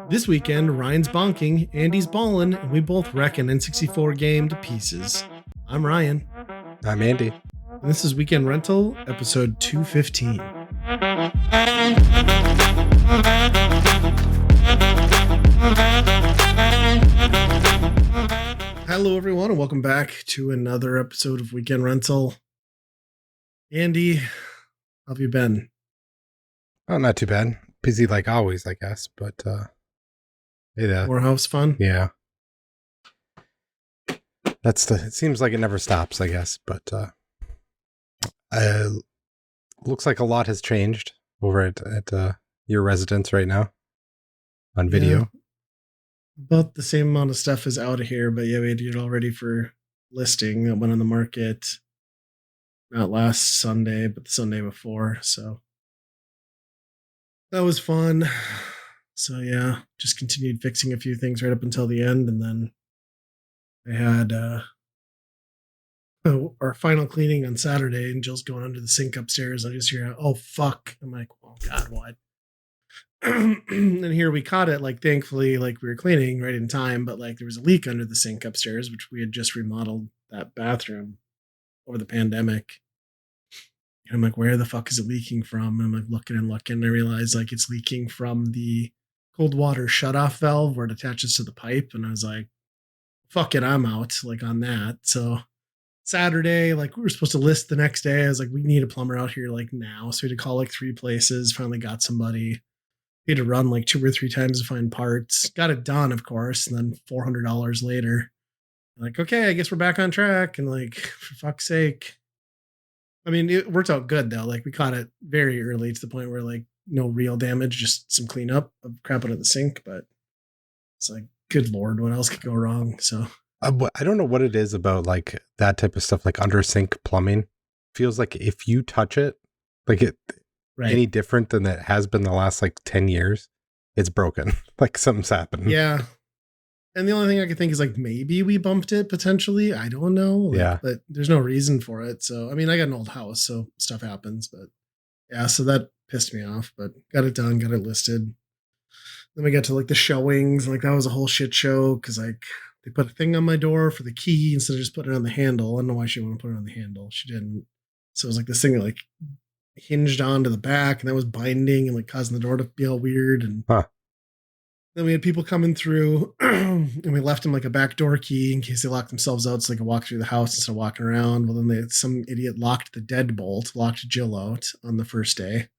This weekend, Ryan's bonking, Andy's ballin', and we both wreck an N64 game to pieces. I'm Ryan. I'm Andy. And this is Weekend Rental, episode 215. Hello, everyone, and welcome back to another episode of Weekend Rental. Andy, how have you been? Oh, not too bad. Busy like always, I guess, but More house fun? Yeah. It seems like it never stops, I guess, but looks like a lot has changed over at your residence right now on video. Yeah. About the same amount of stuff is out of here, but yeah, we had it all ready for listing that went on the market not last Sunday, but the Sunday before. So that was fun. So yeah, just continued fixing a few things right up until the end, and then I had our final cleaning on Saturday, and Jill's going under the sink upstairs. I just hear, "Oh fuck!" I'm like, "Oh God, what?" And here we caught it, like, thankfully, like, we were cleaning right in time, but like there was a leak under the sink upstairs, which we had just remodeled that bathroom over the pandemic. And I'm like, where the fuck is it leaking from? And I'm like looking, and I realized like it's leaking from the cold water shutoff valve where it attaches to the pipe. And I was like, fuck it, I'm out, like, on that. So Saturday, like, we were supposed to list the next day. I was like, we need a plumber out here like now. So we had to call like 3 places, finally got somebody. We had to run like 2 or 3 times to find parts. Got it done, of course. And then $400 later, like, okay, I guess we're back on track. And like, for fuck's sake. I mean, it worked out good though. Like, we caught it very early to the point where like no real damage, just some cleanup of crap out of the sink. But it's like, good Lord, what else could go wrong? So I don't know what it is about like that type of stuff, like under sink plumbing. Feels like if you touch it, like it. Right. Any different than that has been the last like 10 years, it's broken. Like something's happened. Yeah. And the only thing I could think is like maybe we bumped it potentially. I don't know. Like, yeah. But there's no reason for it. So, I mean, I got an old house, so stuff happens. But yeah, so that pissed me off. But got it done, got it listed. Then we got to like the showings. Like, that was a whole shit show because like they put a thing on my door for the key instead of just putting it on the handle. I don't know why she didn't want to put it on the handle. She didn't. So it was like this thing that like hinged onto the back, and that was binding and like causing the door to be all weird. And then we had people coming through and we left them like a back door key in case they locked themselves out so they could walk through the house instead of walking around. Well, then some idiot locked the deadbolt, locked Jill out on the first day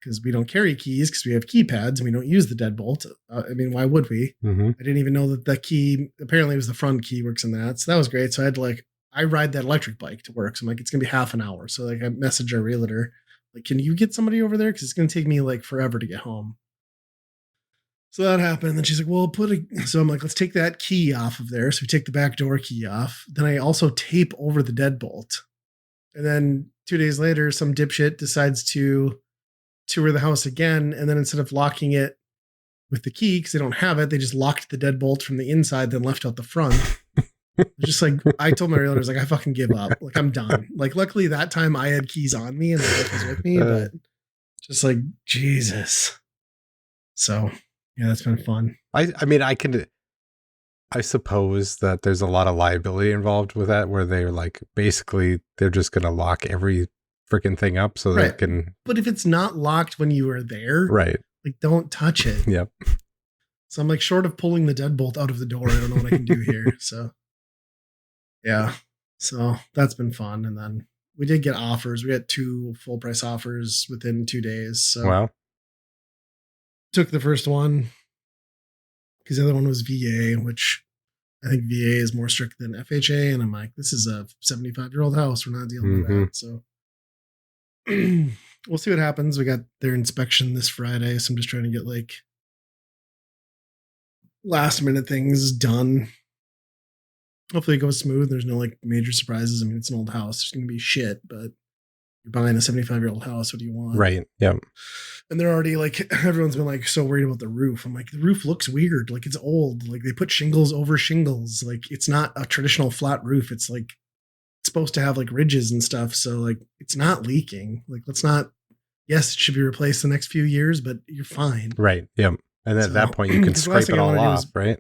because we don't carry keys because we have keypads and we don't use the deadbolt. I mean, why would we? Mm-hmm. I didn't even know that the key, apparently it was the front key, works in that. So that was great. So I had to like, I ride that electric bike to work. So I'm like, it's going to be half an hour. So like I messaged our realtor, like, can you get somebody over there? Cause it's going to take me like forever to get home. So that happened. Then she's like, well, so I'm like, let's take that key off of there. So we take the back door key off. Then I also tape over the deadbolt. And then 2 days later, some dipshit decides to tour the house again. And then instead of locking it with the key, cause they don't have it, they just locked the deadbolt from the inside, then left out the front. Just like, I told my realtor, I was like, I fucking give up. Like, I'm done. Like, luckily that time I had keys on me and the wife was with me, but just like, Jesus. So yeah, that's been fun. I mean, I suppose that there's a lot of liability involved with that, where they're like, basically they're just going to lock every freaking thing up so they can. But if it's not locked when you were there, right? Like, don't touch it. Yep. So I'm like, short of pulling the deadbolt out of the door, I don't know what I can do here. So yeah, so that's been fun. And then we did get offers. We got 2 full price offers within 2 days. So wow. Took the first one because the other one was VA, which I think VA is more strict than FHA. And I'm like, this is a 75-year-old house. We're not dealing with that. So we'll see what happens. We got their inspection this Friday. So I'm just trying to get like last minute things done. Hopefully it goes smooth. There's no like major surprises. I mean, it's an old house. There's going to be shit, but you're buying a 75-year-old house. What do you want? Right. Yeah. And they're already like, everyone's been like so worried about the roof. I'm like, the roof looks weird. Like, it's old. Like, they put shingles over shingles. Like, it's not a traditional flat roof. It's like, it's supposed to have like ridges and stuff. So like, it's not leaking. Like, let's not yes, it should be replaced the next few years, but you're fine. Right. Yeah. And at that point, you can scrape it all off, right?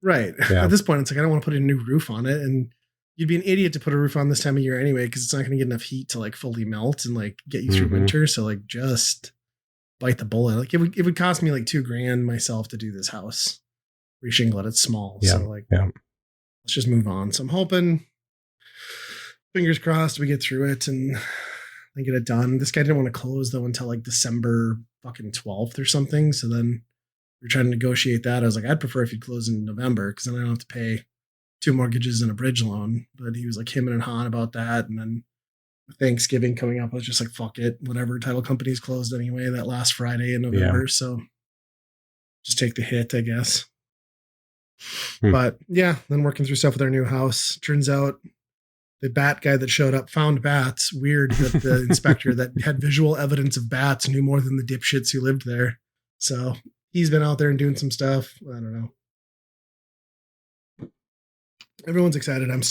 Right. Yeah. At this point, it's like, I don't want to put a new roof on it. And you'd be an idiot to put a roof on this time of year anyway, because it's not going to get enough heat to like fully melt and like get you through winter. So like just bite the bullet. Like it would cost me like $2,000 myself to do this house. Reshingle it. It's small. Yeah. So like, let's just move on. So I'm hoping, fingers crossed, we get through it and get it done. This guy didn't want to close though until like December fucking 12th or something. So then we're trying to negotiate that. I was like, I'd prefer if you'd close in November because then I don't have to pay 2 mortgages and a bridge loan. But he was like hemming and hawing about that. And then Thanksgiving coming up, I was just like, fuck it. Whatever, title company's closed anyway that last Friday in November. So just take the hit, I guess. But yeah, then working through stuff with our new house. Turns out the bat guy that showed up found bats. Weird that the inspector that had visual evidence of bats knew more than the dipshits who lived there. So he's been out there and doing some stuff. I don't know. Everyone's excited. I'm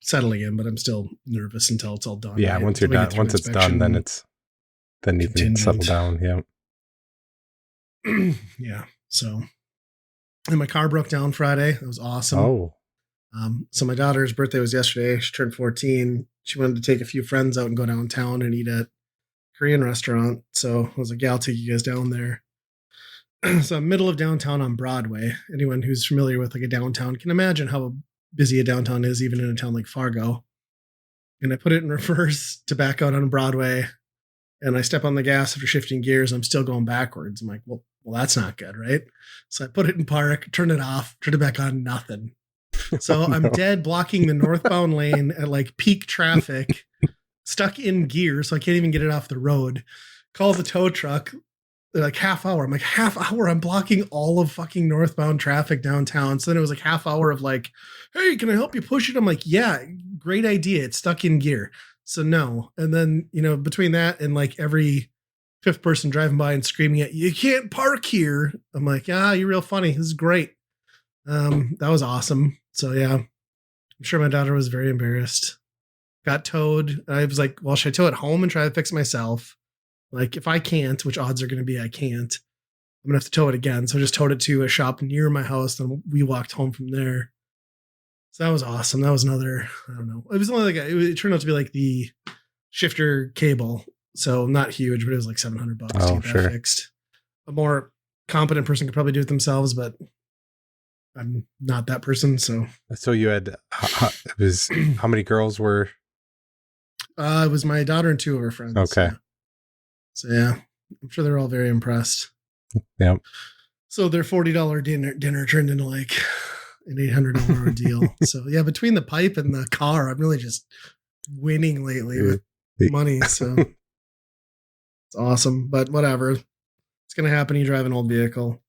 settling in, but I'm still nervous until it's all done. Yeah. Right? Once you're done, once it's done, then you can settle down. Yeah. Yeah. So, and my car broke down Friday. That was awesome. Oh. So my daughter's birthday was yesterday. She turned 14. She wanted to take a few friends out and go downtown and eat at a Korean restaurant. So I was like, yeah, I'll take you guys down there. So middle of downtown on Broadway. Anyone who's familiar with like a downtown can imagine how busy a downtown is, even in a town like Fargo. And I put it in reverse to back out on Broadway. And I step on the gas after shifting gears. I'm still going backwards. I'm like, well, that's not good, right? So I put it in park, turn it off, turn it back on, nothing. So I'm dead blocking the northbound lane at like peak traffic, stuck in gear. So I can't even get it off the road. Call the tow truck. They're like half hour. I'm like, half hour. I'm blocking all of fucking northbound traffic downtown. So then it was like half hour of like, hey, can I help you push it? I'm like, yeah, great idea. It's stuck in gear. So no. And then, between that and like every fifth person driving by and screaming at you can't park here. I'm like, you're real funny. This is great. That was awesome. So yeah, I'm sure my daughter was very embarrassed. Got towed. I was like, well, should I tow it home and try to fix it myself? Like if I can't, which odds are going to be I can't, I'm going to have to tow it again. So I just towed it to a shop near my house. Then we walked home from there. So that was awesome. That was another, I don't know. It was only like, it turned out to be like the shifter cable. So not huge, but it was like $700 to get that fixed. A more competent person could probably do it themselves, but I'm not that person. So you had, how many girls were? It was my daughter and 2 of her friends. Okay. So yeah, I'm sure they're all very impressed. Yeah. So their $40 dinner turned into like an $800 ordeal. So yeah, between the pipe and the car, I'm really just winning lately with money. So it's awesome, but whatever. It's going to happen. You drive an old vehicle.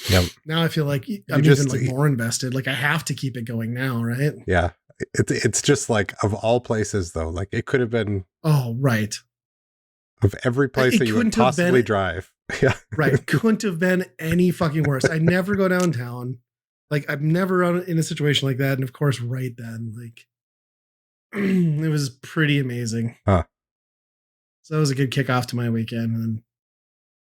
Yep. Now I feel like I'm even like more invested. Like I have to keep it going now, right? Yeah. It's just like of all places though, like it could have been. Oh, right. Of every place that you would possibly drive. Yeah. Right. Couldn't have been any fucking worse. I never go downtown. Like I'm never in a situation like that. And of course, right then, like it was pretty amazing. Huh. So that was a good kickoff to my weekend. And then,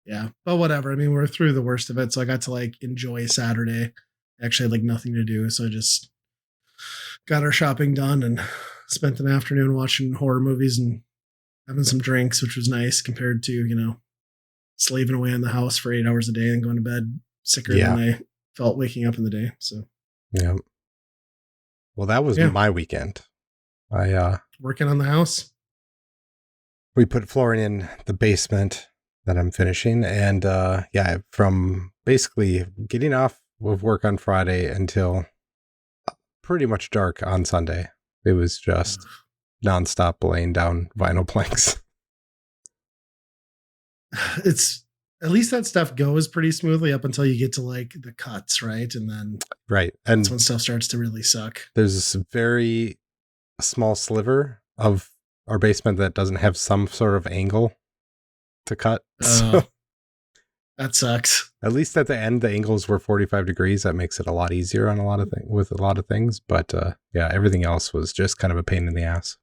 yeah, but whatever. I mean, we're through the worst of it. So I got to like enjoy Saturday. I actually had like nothing to do. So I just got our shopping done and spent an afternoon watching horror movies and having some drinks, which was nice compared to, slaving away in the house for 8 hours a day and going to bed sicker than I felt waking up in the day. So, yeah. Well, that was my weekend. Working on the house. We put flooring in the basement that I'm finishing. And from basically getting off of work on Friday until pretty much dark on Sunday, it was just nonstop laying down vinyl planks. It's at least that stuff goes pretty smoothly up until you get to like the cuts, right? And then and that's when stuff starts to really suck. There's this very small sliver of our basement that doesn't have some sort of angle to cut. So that sucks. At least at the end, the angles were 45 degrees. That makes it a lot easier on a lot of things. But everything else was just kind of a pain in the ass.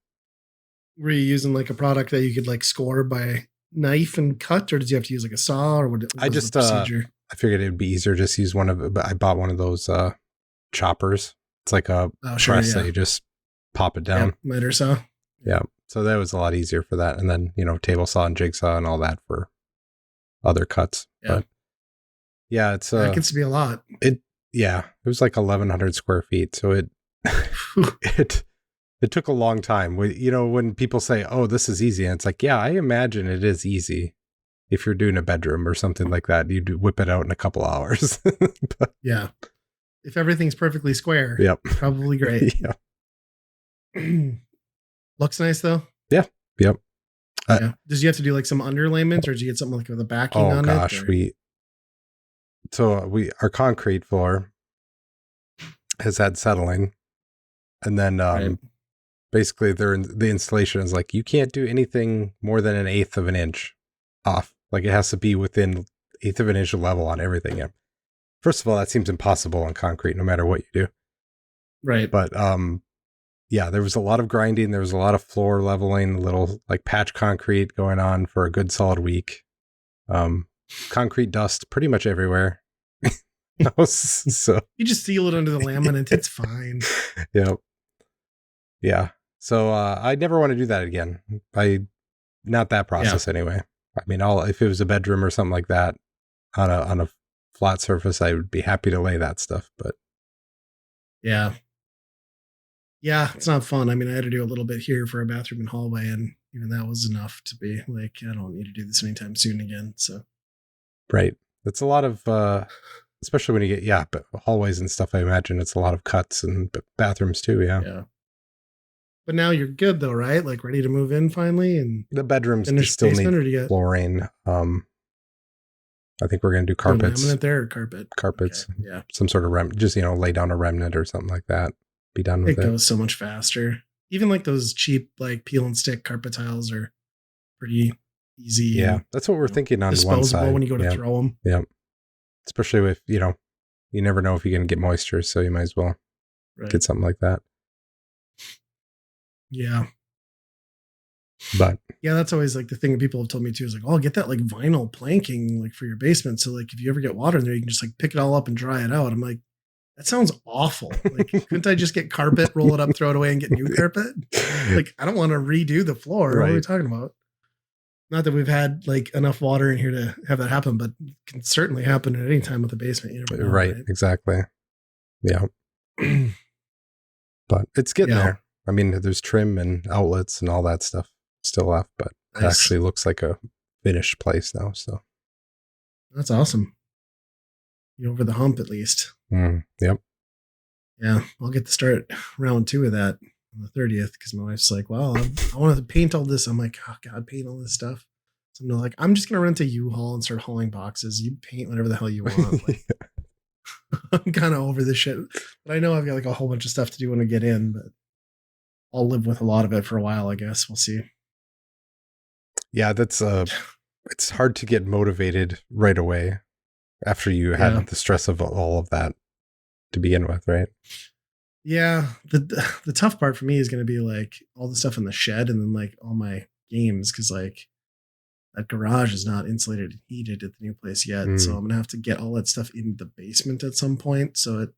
Were you using like a product that you could like score by knife and cut, or did you have to use like a saw, or what was the procedure? I figured it would be easier just to use one of it, but I bought one of those choppers. It's like a press that you just pop it down. Yep, miter saw. Yeah. So that was a lot easier for that. And then, table saw and jigsaw and all that for other cuts. Yeah. But yeah, that gets to be a lot. It was like 1,100 square feet. So it took a long time. When people say, "Oh, this is easy," and it's like, yeah, I imagine it is easy. If you're doing a bedroom or something like that, you'd whip it out in a couple hours. But, yeah. If everything's perfectly square, yep. Probably great. Yeah. Looks nice though. Yeah. Yep. Yeah. Does you have to do like some underlayment, or did you get something like with a backing on it? Oh gosh, our concrete floor has had settling, and then basically the installation is like, you can't do anything more than 1/8 of an inch off. Like it has to be within 1/8 of an inch of level on everything. Yeah. First of all, that seems impossible on concrete, no matter what you do. Right. But yeah, there was a lot of grinding. There was a lot of floor leveling, a little like patch concrete going on for a good solid week. Concrete dust pretty much everywhere. So you just seal it under the laminate. It's fine. Yep. Yeah. So I never want to do that again. Not that process anyway. I mean, if it was a bedroom or something like that on a flat surface, I would be happy to lay that stuff. But yeah, it's not fun. I mean, I had to do a little bit here for a bathroom and hallway, and even that was enough to be like, I don't need to do this anytime soon again. So, right, it's a lot of, especially when you get hallways and stuff. I imagine it's a lot of cuts and bathrooms too. Yeah. But now you're good though, right? Like ready to move in finally, and the bedrooms still need flooring. I think we're going to do carpets. Laminate there or carpet? Carpets. Okay. Yeah. Some sort of just lay down a remnant or something like that. Be done with it. It goes so much faster. Even like those cheap like peel and stick carpet tiles are pretty easy. Yeah, that's what we're thinking on one side. When you go to throw them. Yeah. Especially with you never know if you're going to get moisture, so you might as well get something like that. Yeah. But yeah, that's always like the thing that people have told me too is like, oh, get that like vinyl planking like for your basement. So like if you ever get water in there, you can just like pick it all up and dry it out. I'm like, that sounds awful. Like, couldn't I just get carpet, roll it up, throw it away, and get new carpet? Like, I don't want to redo the floor. Right. What are we talking about? Not that we've had like enough water in here to have that happen, but it can certainly happen at any time with the basement. You never know, right? Exactly. Yeah. But it's getting there. I mean, there's trim and outlets and all that stuff still left, but it actually looks like a finished place now. So that's awesome. You're over the hump at least. Yep. Yeah, I'll get to start round 2 of that on the 30th because my wife's like, well, I want to paint all this. I'm like, oh God, paint all this stuff. So I'm like, I'm just going to rent a U-Haul and start hauling boxes. You paint whatever the hell you want. Like, I'm kind of over this shit. But I know I've got like a whole bunch of stuff to do when I get in, but I'll live with a lot of it for a while, I guess. We'll see. Yeah, that's it's hard to get motivated right away after you had the stress of all of that to begin with, right? Yeah. The tough part for me is going to be like all the stuff in the shed and then like all my games, because like that garage is not insulated and heated at the new place yet. So I'm going to have to get all that stuff in the basement at some point so it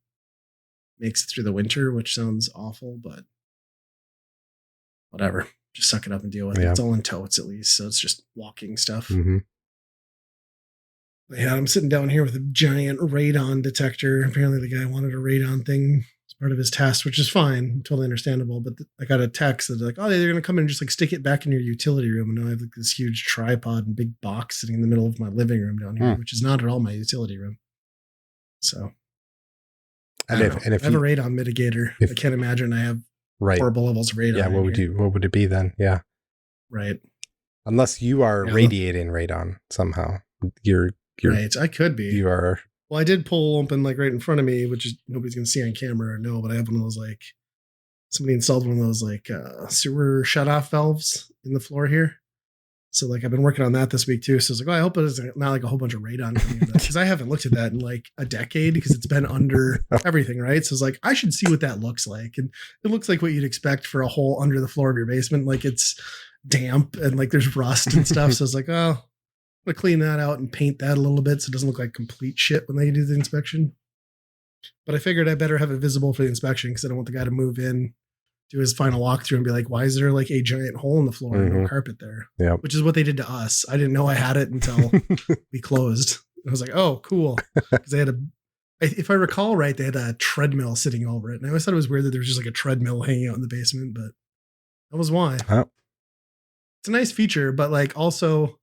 makes it through the winter, which sounds awful, but whatever. Just suck it up and deal with it. It's all in totes at least, so it's just walking stuff. Yeah, I'm sitting down here with a giant radon detector. Apparently the guy wanted a radon thing as part of his test, which is fine, totally understandable. But I got a text that's like, oh, they're going to come in and just like stick it back in your utility room. And now I have like this huge tripod and big box sitting in the middle of my living room down here, which is not at all my utility room. So and if I have a radon mitigator. I can't imagine I have horrible levels of radon. Yeah, what would it be then? Yeah. Right. Unless you are radiating radon somehow. You're right. I could be. You are. Well, I did pull open like right in front of me, which is nobody's going to see on camera or know, but I have one of those like somebody installed one of those like sewer shut off valves in the floor here. So like I've been working on that this week too. So I was like, oh, I hope it's not like a whole bunch of radon coming in because I haven't looked at that in like a decade because it's been under everything, right? So it's like I should see what that looks like, and it looks like what you'd expect for a hole under the floor of your basement. Like it's damp and like there's rust and stuff. So it's like, oh, I'm gonna clean that out and paint that a little bit so it doesn't look like complete shit when they do the inspection. But I figured I better have it visible for the inspection because I don't want the guy to move in, do his final walkthrough and be like, why is there like a giant hole in the floor and no carpet there? Yeah. Which is what they did to us. I didn't know I had it until we closed. I was like, oh, cool. Because they had if I recall right, they had a treadmill sitting over it. And I always thought it was weird that there was just like a treadmill hanging out in the basement, but that was why. Oh. It's a nice feature, but like also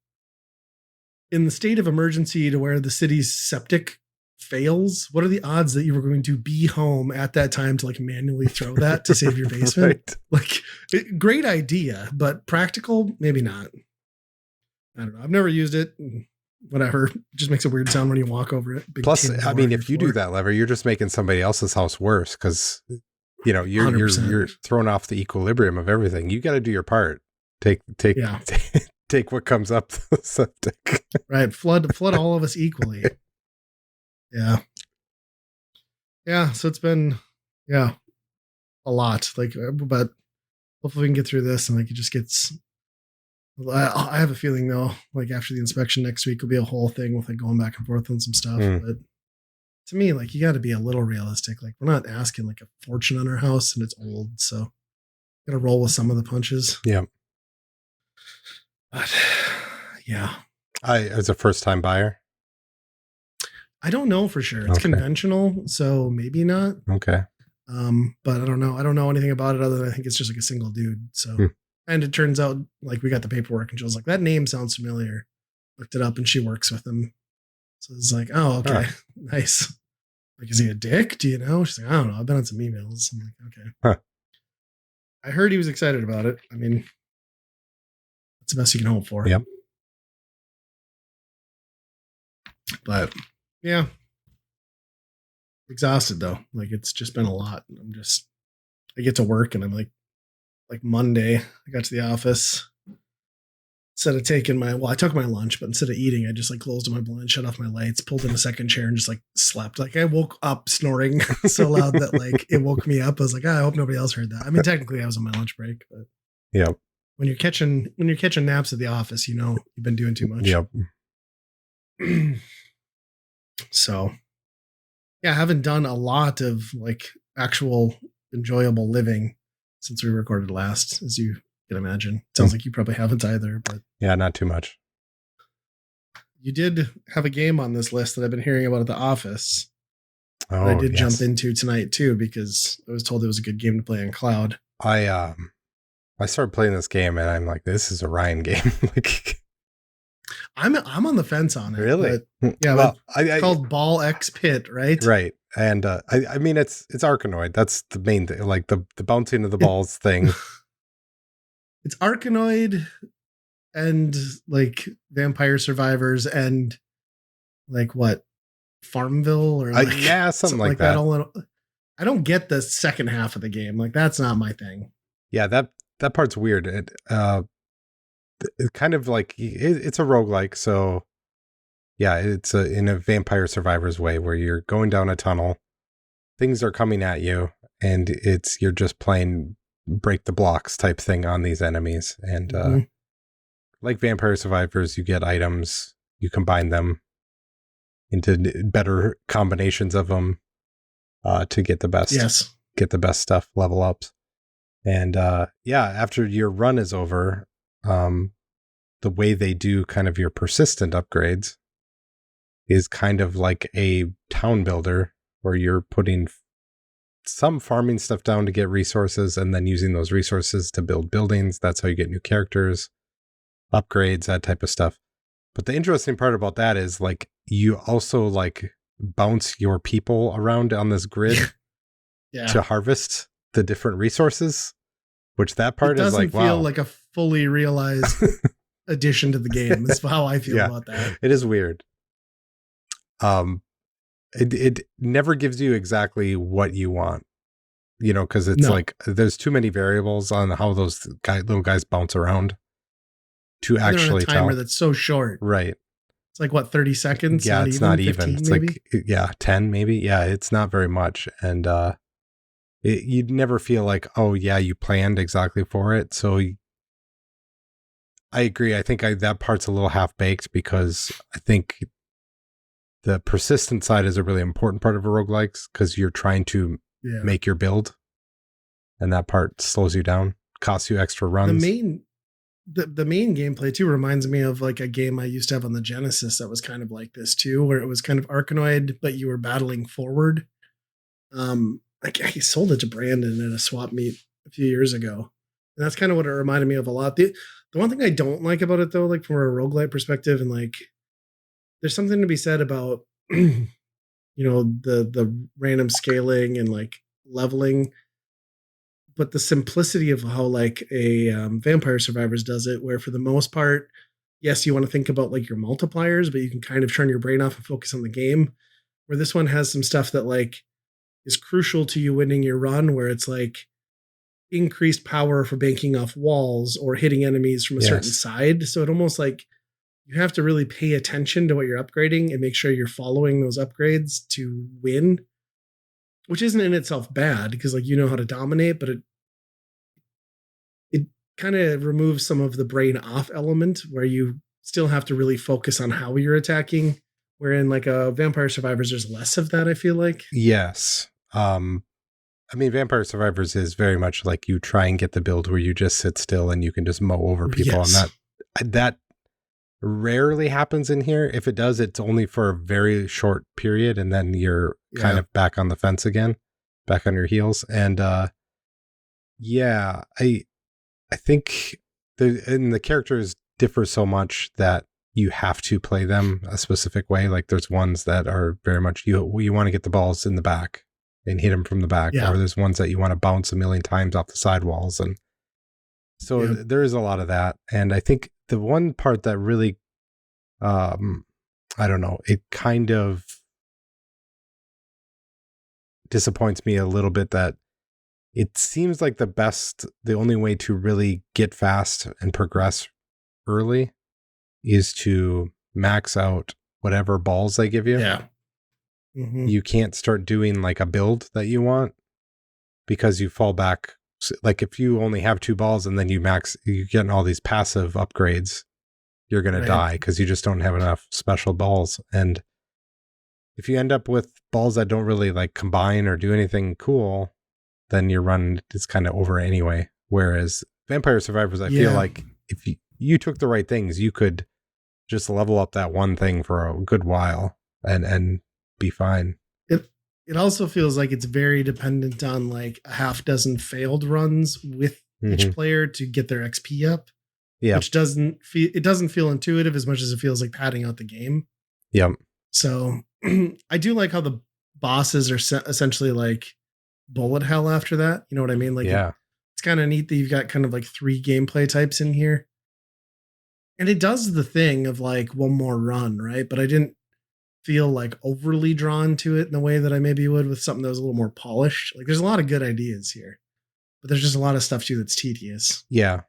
in the state of emergency to where the city's septic fails, what are the odds that you were going to be home at that time to like manually throw that to save your basement? Right. Like great idea, but practical, maybe not. I don't know. I've never used it. Whatever. It just makes a weird sound when you walk over it. Big Plus, I mean, if you do that lever, you're just making somebody else's house worse because you know you're throwing off the equilibrium of everything. You got to do your part. Take what comes up the septic. Right. Flood all of us equally. Yeah. Yeah. So it's been, a lot. Like, but hopefully we can get through this and like it just gets. I have a feeling though, like after the inspection next week will be a whole thing with like going back and forth on some stuff. But to me, like you got to be a little realistic. Like we're not asking like a fortune on our house and it's old, so got to roll with some of the punches. Yeah. But yeah, as a first time buyer. I don't know for sure. It's conventional, so maybe not. Okay. But I don't know. I don't know anything about it other than I think it's just like a single dude. So, and it turns out like we got the paperwork and she was like, that name sounds familiar. Looked it up and she works with him. So it's like, oh, okay. Nice. Like, is he a dick? Do you know? She's like, I don't know. I've been on some emails. I'm like, okay. Huh. I heard he was excited about it. I mean, that's the best you can hope for. Yep. But yeah, exhausted though. Like it's just been a lot. I get to work and I'm like Monday, I got to the office. Instead of I took my lunch, but instead of eating, I just like closed my blind, shut off my lights, pulled in a second chair and just like slept. Like I woke up snoring so loud that like it woke me up. I was like, I hope nobody else heard that. I mean, technically I was on my lunch break, but yeah. When you're catching naps at the office, you know, you've been doing too much. Yep. So yeah, I haven't done a lot of like actual enjoyable living since we recorded last, as you can imagine. Sounds like you probably haven't either, but yeah, not too much. You did have a game on this list that I've been hearing about at the office. Oh, I did jump into tonight too, because I was told it was a good game to play on cloud. I started playing this game and I'm like, this is a Ryan game. Like I'm on the fence on it. Really? Yeah. Well, it's called Ball X Pit, right? Right. And I mean, it's Arkanoid. That's the main thing, like the bouncing of the balls thing. It's Arkanoid and like Vampire Survivors and like what? Farmville or like, something like that. I don't get the second half of the game. Like that's not my thing. Yeah, that part's weird. It kind of like it's a roguelike, so yeah, it's in a Vampire Survivors way where you're going down a tunnel, things are coming at you, and you're just playing break the blocks type thing on these enemies. And like Vampire Survivors, you get items, you combine them into better combinations of them to get the best stuff, level ups. And after your run is over, the way they do kind of your persistent upgrades is kind of like a town builder where you're putting some farming stuff down to get resources and then using those resources to build buildings. That's how you get new characters, upgrades, that type of stuff. But the interesting part about that is like you also like bounce your people around on this grid to harvest the different resources, which that part is like, wow. It doesn't feel like a fully realized addition to the game. That's how I feel about that. It is weird. It never gives you exactly what you want, you know, because it's like there's too many variables on how those little guys bounce around. to actually on a timer tell. that's so short. Right. It's like what, 30 seconds? Yeah, it's not even. 15 It's maybe? like 10 maybe. Yeah, it's not very much, and you'd never feel like, oh yeah, you planned exactly for it. So I agree. I think that part's a little half baked, because I think the persistent side is a really important part of a roguelikes, because you're trying to make your build, and that part slows you down, costs you extra runs. The main gameplay too reminds me of like a game I used to have on the Genesis that was kind of like this too, where it was kind of Arkanoid, but you were battling forward. Like I sold it to Brandon at a swap meet a few years ago, and that's kind of what it reminded me of a lot. The one thing I don't like about it though, like from a roguelite perspective, and like there's something to be said about you know, the random scaling and like leveling, but the simplicity of how like a Vampire Survivors does it, where for the most part, yes, you want to think about like your multipliers, but you can kind of turn your brain off and focus on the game. Where this one has some stuff that like is crucial to you winning your run, where it's like increased power for banking off walls or hitting enemies from a certain side. So it almost like you have to really pay attention to what you're upgrading and make sure you're following those upgrades to win, which isn't in itself bad, because like you know how to dominate, but it kind of removes some of the brain off element where you still have to really focus on how you're attacking. Wherein like a Vampire Survivors, there's less of that, I feel like. Yes. I mean, Vampire Survivors is very much like you try and get the build where you just sit still and you can just mow over people. Yes. And that rarely happens in here. If it does, it's only for a very short period, and then you're kind of back on the fence again, back on your heels. And yeah, I think the characters differ so much that you have to play them a specific way. Like there's ones that are very much you want to get the balls in the back and hit them from the back, or there's ones that you want to bounce a million times off the sidewalls. And so there is a lot of that. And I think the one part that really, I don't know, it kind of disappoints me a little bit that it seems like the only way to really get fast and progress early is to max out whatever balls they give you. Yeah. Mm-hmm. You can't start doing like a build that you want, because you fall back. Like if you only have 2 balls and then you're getting all these passive upgrades, you're going to die because you just don't have enough special balls. And if you end up with balls that don't really like combine or do anything cool, then your run is kind of over anyway. Whereas Vampire Survivors, I feel like if you took the right things, you could just level up that one thing for a good while and be fine. It also feels like it's very dependent on like a half dozen failed runs with each player to get their XP up. Yeah. Which doesn't feel intuitive as much as it feels like padding out the game. Yep. So I do like how the bosses are essentially like bullet hell after that. You know what I mean? Like it's kind of neat that you've got kind of like 3 gameplay types in here. And it does the thing of like one more run, right? But I didn't feel like overly drawn to it in the way that I maybe would with something that was a little more polished. Like there's a lot of good ideas here, but there's just a lot of stuff too that's tedious. Yeah.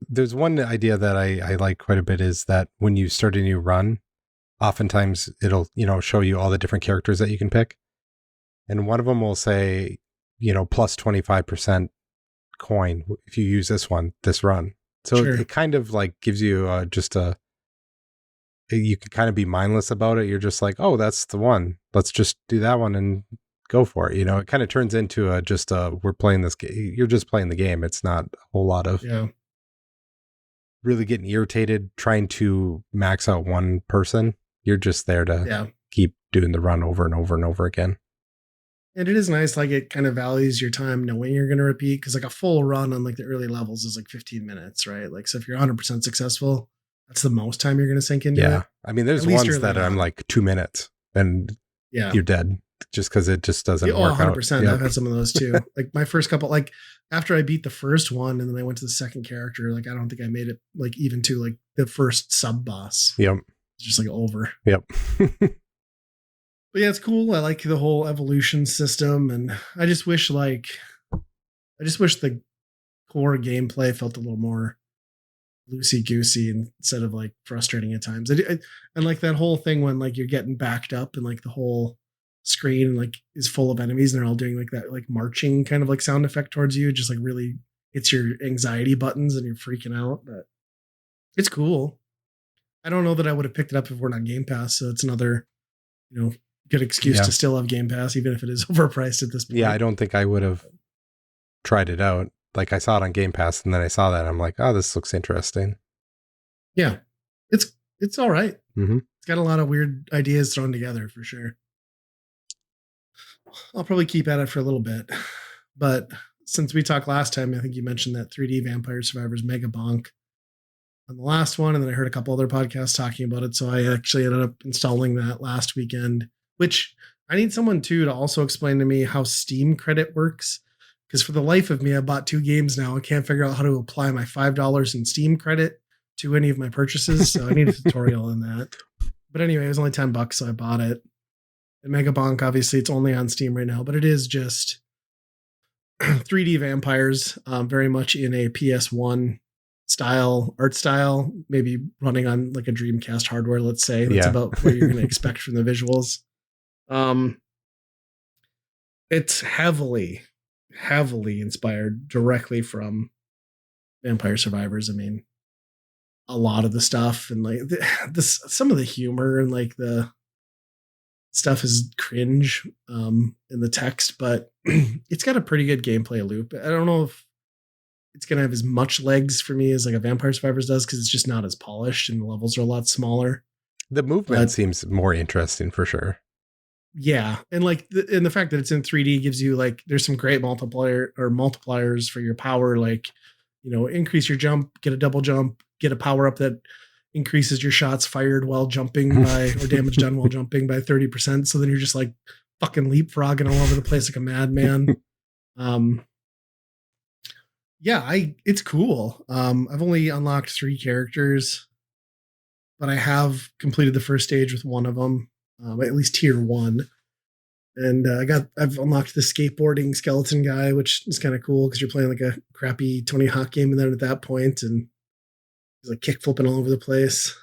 There's one idea that I like quite a bit, is that when you start a new run, oftentimes it'll, show you all the different characters that you can pick. And one of them will say, plus 25% coin if you use this run. So it kind of like gives you you can kind of be mindless about it. You're just like, oh, that's the one. Let's just do that one and go for it. It kind of turns into we're playing this game. You're just playing the game. It's not a whole lot of really getting irritated trying to max out one person. You're just there to keep doing the run over and over and over again. And it is nice, like it kind of values your time knowing you're going to repeat, because like a full run on like the early levels is like 15 minutes, right? Like, so if you're 100% successful, that's the most time you're going to sink into it. I mean, there's ones that I'm like 2 minutes and you're dead just because it just doesn't work 100%. I've had some of those too. Like my first couple, like after I beat the first one and then I went to the second character, like I don't think I made it like even to like the first sub boss. Yep. It's just like over. Yep. But yeah, it's cool. I like the whole evolution system, and I just wish the core gameplay felt a little more loosey goosey instead of like frustrating at times. And like that whole thing when like you're getting backed up and like the whole screen like is full of enemies and they're all doing like that like marching kind of like sound effect towards you, just like really hits your anxiety buttons and you're freaking out. But it's cool. I don't know that I would have picked it up if we're not Game Pass, so it's another, good excuse to still have Game Pass, even if it is overpriced at this point. Yeah, I don't think I would have tried it out. Like I saw it on Game Pass and then I saw that I'm like, oh, this looks interesting. Yeah, it's all right. Mm-hmm. It's got a lot of weird ideas thrown together for sure. I'll probably keep at it for a little bit, but since we talked last time, I think you mentioned that 3D Vampire Survivors Mega Bonk on the last one, and then I heard a couple other podcasts talking about it, so I actually ended up installing that last weekend, which I need someone too to also explain to me how Steam credit works, because for the life of me, I bought 2 games now. I can't figure out how to apply my $5 in Steam credit to any of my purchases, so I need a tutorial on that. But anyway, it was only $10, so I bought it. And Mega Bonk, obviously, it's only on Steam right now, but it is just 3D vampires, very much in a PS1 art style, maybe running on like a Dreamcast hardware, let's say. That's about what you're going to expect from the visuals. It's heavily inspired directly from Vampire Survivors. I mean, a lot of the stuff and like some of the humor and like the stuff is cringe in the text, but it's got a pretty good gameplay loop. I don't know if it's going to have as much legs for me as like a Vampire Survivors does, because it's just not as polished and the levels are a lot smaller. The movement seems more interesting for sure. Yeah. And like and the fact that it's in 3D gives you like, there's some great multipliers for your power, like, increase your jump, get a double jump, get a power up that increases your shots fired while jumping by or damage done while jumping by 30%. So then you're just like fucking leapfrogging all over the place like a madman. It's cool. I've only unlocked 3 characters, but I have completed the first stage with one of them, at least tier 1. And I've unlocked the skateboarding skeleton guy, which is kind of cool because you're playing like a crappy Tony Hawk game, and then at that point, and he's like kick flipping all over the place.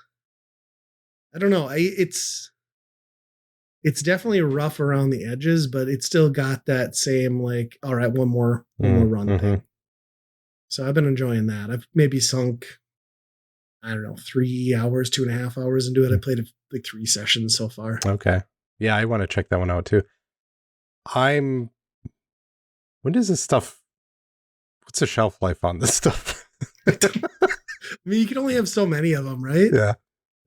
I don't know. It's definitely rough around the edges, but it's still got that same like, all right, one more run thing. So I've been enjoying that. I've maybe sunk, I don't know, 3 hours, 2.5 hours into it. I played like 3 sessions so far. Okay. Yeah, I want to check that one out too. When does this stuff, what's the shelf life on this stuff? I mean, you can only have so many of them, right? Yeah.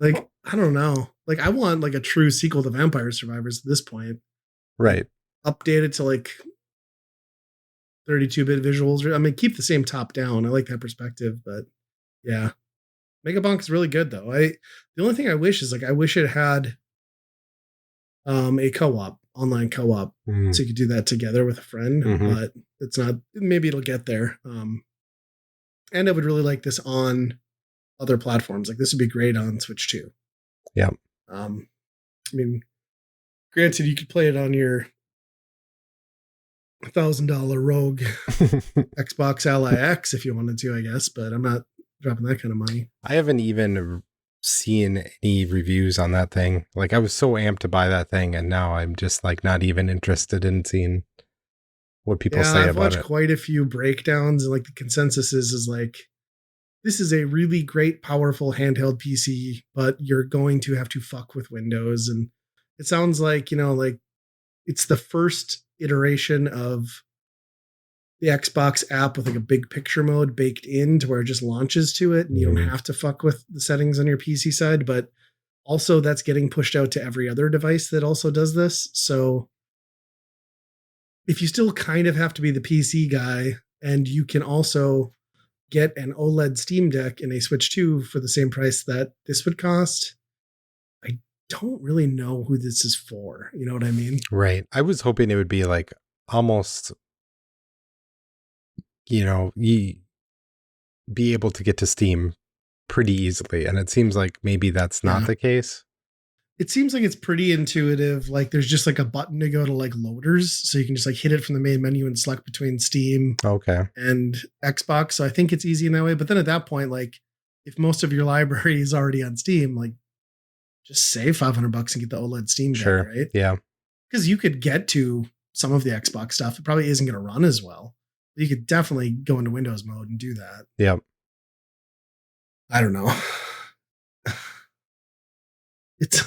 Like, I don't know. Like, I want like a true sequel to Vampire Survivors at this point. Right. Updated to like 32-bit visuals. I mean, keep the same top down. I like that perspective, but yeah. Mega Bonk is really good though. The only thing I wish is like, I wish it had a co-op, online co-op, so you could do that together with a friend, but it's not, maybe it'll get there. And I would really like this on other platforms. Like this would be great on Switch too. Yeah. I mean, granted, you could play it on your $1,000 Rogue Xbox Ally X if you wanted to, I guess, but I'm not dropping that kind of money. I haven't even seen any reviews on that thing. Like I was so amped to buy that thing, and now I'm just like not even interested in seeing what people say about it. I've watched quite a few breakdowns, and like the consensus is like, this is a really great, powerful handheld PC, but you're going to have to fuck with Windows. And it sounds like, like it's the first iteration of the Xbox app with like a big picture mode baked in to where it just launches to it, and you don't have to fuck with the settings on your PC side. But also that's getting pushed out to every other device that also does this. So if you still kind of have to be the PC guy, and you can also get an OLED Steam Deck and a Switch 2 for the same price that this would cost, I don't really know who this is for. You know what I mean? Right. I was hoping it would be like almost, you be able to get to Steam pretty easily. And it seems like maybe that's not the case. It seems like it's pretty intuitive. Like there's just like a button to go to like loaders. So you can just like hit it from the main menu and select between Steam and Xbox. So I think it's easy in that way. But then at that point, like if most of your library is already on Steam, like just save $500 and get the OLED Steam Deck, right? Yeah. Because you could get to some of the Xbox stuff. It probably isn't going to run as well. But you could definitely go into Windows mode and do that. Yep. I don't know. It's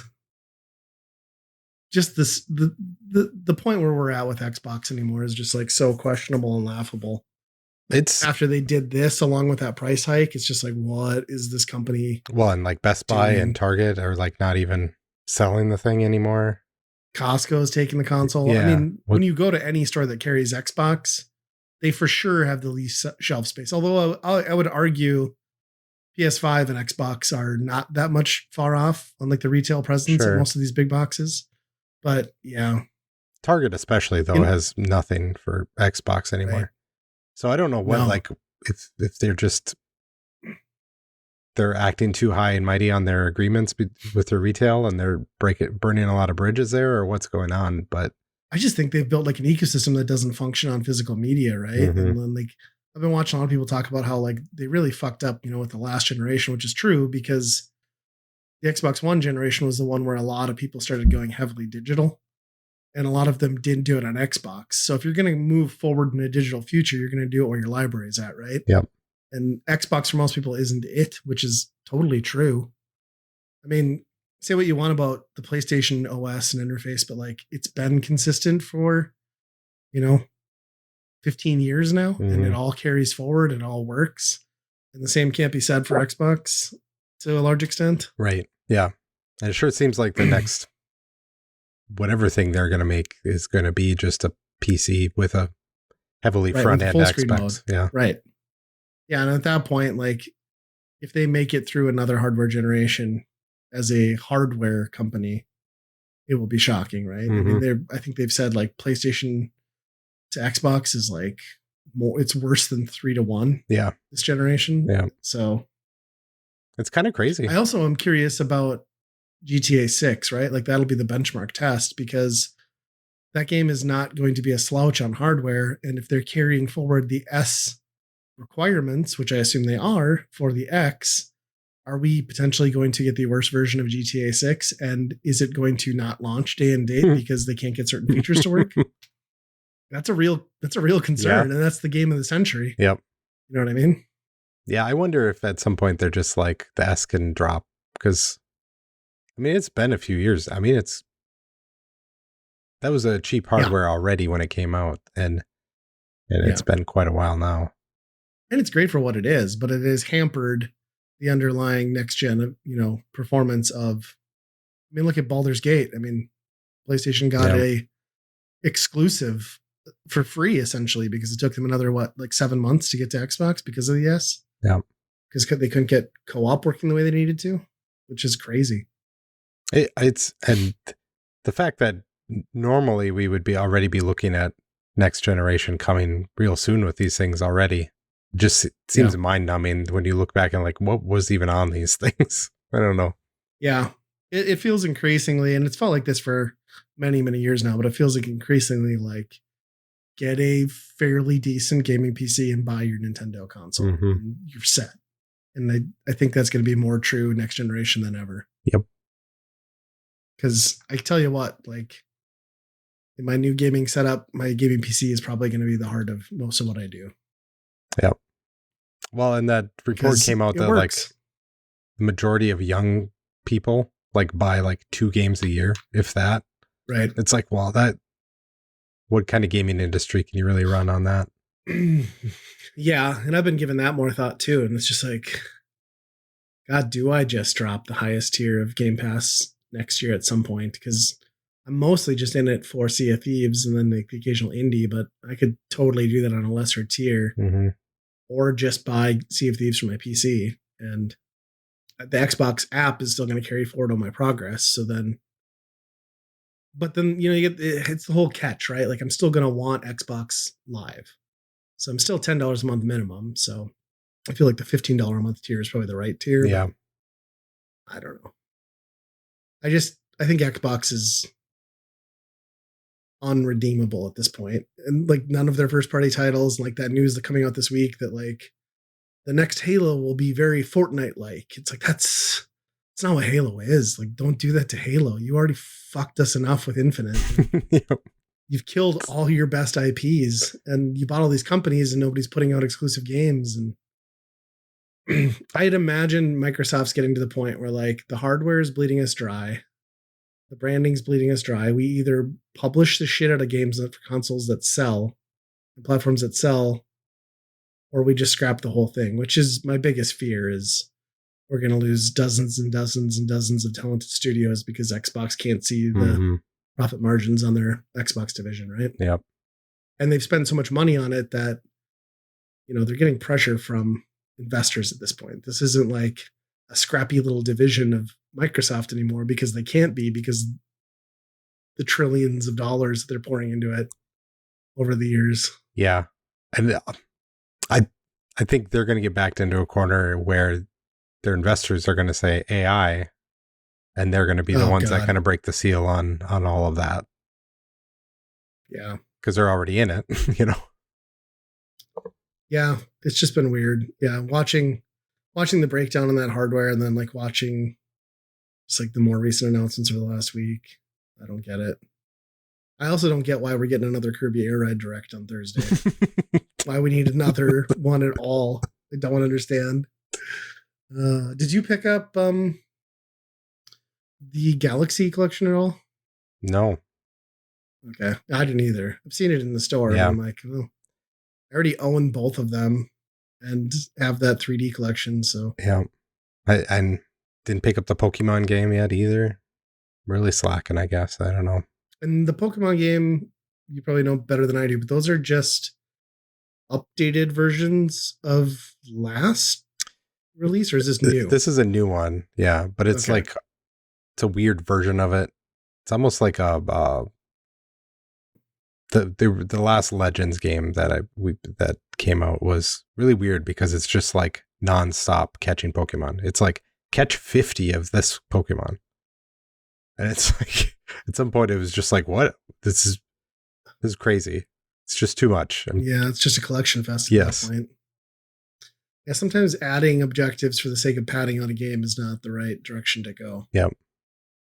just this the point where we're at with Xbox anymore is just like so questionable and laughable. It's after they did this along with that price hike, it's just like, what is this company? Well, and like Best Buy doing? and Target are like not even selling the thing anymore. Costco is taking the console. Yeah. I mean, when you go to any store that carries Xbox, they for sure have the least shelf space. Although I would argue PS5 and Xbox are not that much far off on like the retail presence of most of these big boxes. But yeah. Target especially though has nothing for Xbox anymore. Right. So I don't know what like if they're just they're acting too high and mighty on their agreements with their retail and they're burning a lot of bridges there or what's going on. But I just think they've built like an ecosystem that doesn't function on physical media, right? Mm-hmm. And then like I've been watching a lot of people talk about how like they really fucked up, with the last generation, which is true because the Xbox One generation was the one where a lot of people started going heavily digital. And a lot of them didn't do it on Xbox. So if you're going to move forward in a digital future, you're going to do it where your library is at, right? Yep. And Xbox for most people isn't it, which is totally true. I mean, say what you want about the PlayStation OS and interface, but like it's been consistent for, 15 years now, and it all carries forward. It all works. And the same can't be said for Xbox to a large extent. Right. Yeah. And it sure seems like the next whatever thing they're going to make is going to be just a PC with a heavily front end Xbox. Mode. Yeah. Right. Yeah. And at that point, like if they make it through another hardware generation as a hardware company, it will be shocking, right? Mm-hmm. I mean, I think they've said like PlayStation to Xbox is like it's worse than 3-1. Yeah. This generation. Yeah. So it's kind of crazy. I also am curious about GTA 6, right? Like that'll be the benchmark test because that game is not going to be a slouch on hardware. And if they're carrying forward the S requirements, which I assume they are for the X, are we potentially going to get the worst version of GTA 6? And is it going to not launch day and date because they can't get certain features to work? That's a real concern. Yeah. And that's the game of the century. Yep. You know what I mean? Yeah. I wonder if at some point they're just like the S can drop because I mean, it's been a few years. I mean, that was a cheap hardware already when it came out, and it's been quite a while now. And it's great for what it is, but it has hampered the underlying next gen, performance of. I mean, look at Baldur's Gate. I mean, PlayStation got a exclusive for free essentially because it took them another 7 months to get to Xbox because of the S. Yeah, because they couldn't get co-op working the way they needed to, which is crazy. It's and the fact that normally we would already be looking at next generation coming real soon with these things already just seems mind-numbing when you look back and like what was even on these things. I don't know. Yeah, it feels increasingly, and it's felt like this for many years now, but it feels like increasingly like get a fairly decent gaming PC and buy your Nintendo console. Mm-hmm. And you're set. And I think that's going to be more true next generation than ever. Yep. Because I tell you what, like in my new gaming setup, my gaming PC is probably going to be the heart of most of what I do. Yep. Well, and that report came out that like the majority of young people like buy like 2 games a year, if that. Right. It's like, well, what kind of gaming industry can you really run on that? Yeah. And I've been giving that more thought too. And it's just like, God, do I just drop the highest tier of Game Pass next year at some point? Because I'm mostly just in it for Sea of Thieves and then the occasional indie, but I could totally do that on a lesser tier or just buy Sea of Thieves for my PC. And the Xbox app is still going to carry forward on my progress. So then, but then, you get, it's the whole catch, right? Like I'm still going to want Xbox Live. So I'm still $10 a month minimum. So I feel like the $15 a month tier is probably the right tier. Yeah. I don't know. I think Xbox is unredeemable at this point. And like none of their first party titles, like that news that coming out this week that like the next Halo will be very Fortnite-like. It's like, that's not what Halo is. Like, don't do that to Halo. You already fucked us enough with Infinite. Yep. You've killed all your best IPs, and you bought all these companies, and nobody's putting out exclusive games. And I'd imagine Microsoft's getting to the point where like the hardware is bleeding us dry, the branding's bleeding us dry. We either publish the shit out of games for consoles that sell, and platforms that sell, or we just scrap the whole thing, which is my biggest fear. Is we're going to lose dozens and dozens and dozens of talented studios because Xbox can't see the profit margins on their Xbox division, right? Yep. And they've spent so much money on it that, you know, they're getting pressure from investors at this point. This isn't like a scrappy little division of Microsoft anymore, because they can't be, because the trillions of dollars that they're pouring into it over the years. Yeah. And I think they're going to get backed into a corner where their investors are going to say AI, and they're going to be the ones that kind of break the seal on all of that. Yeah. Because they're already in it, you know? Yeah. It's just been weird. Yeah. Watching the breakdown on that hardware, and then like watching just like the more recent announcements over the last week. I don't get it. I also don't get why we're getting another Kirby Air Ride Direct on Thursday. Why we need another one at all. I don't understand. Did you pick up the Galaxy collection at all? No. Okay. I didn't either. I've seen it in the store. Yeah. And I'm like, oh, I already own both of them and have that 3D collection. So yeah. I didn't pick up the Pokemon game yet either. Really slacking, I guess. I don't know. And the Pokemon game, you probably know better than I do, but those are just updated versions of last release, or is this new? This is a new one. Yeah. But it's like, it's a weird version of it. It's almost like the last Legends game that came out was really weird, because it's just like nonstop catching Pokemon. It's like catch 50 of this Pokemon. And it's like, at some point it was just like, what? This is crazy. It's just too much. Yeah, it's just a collection fest at that point. Yeah, sometimes adding objectives for the sake of padding out a game is not the right direction to go. Yeah.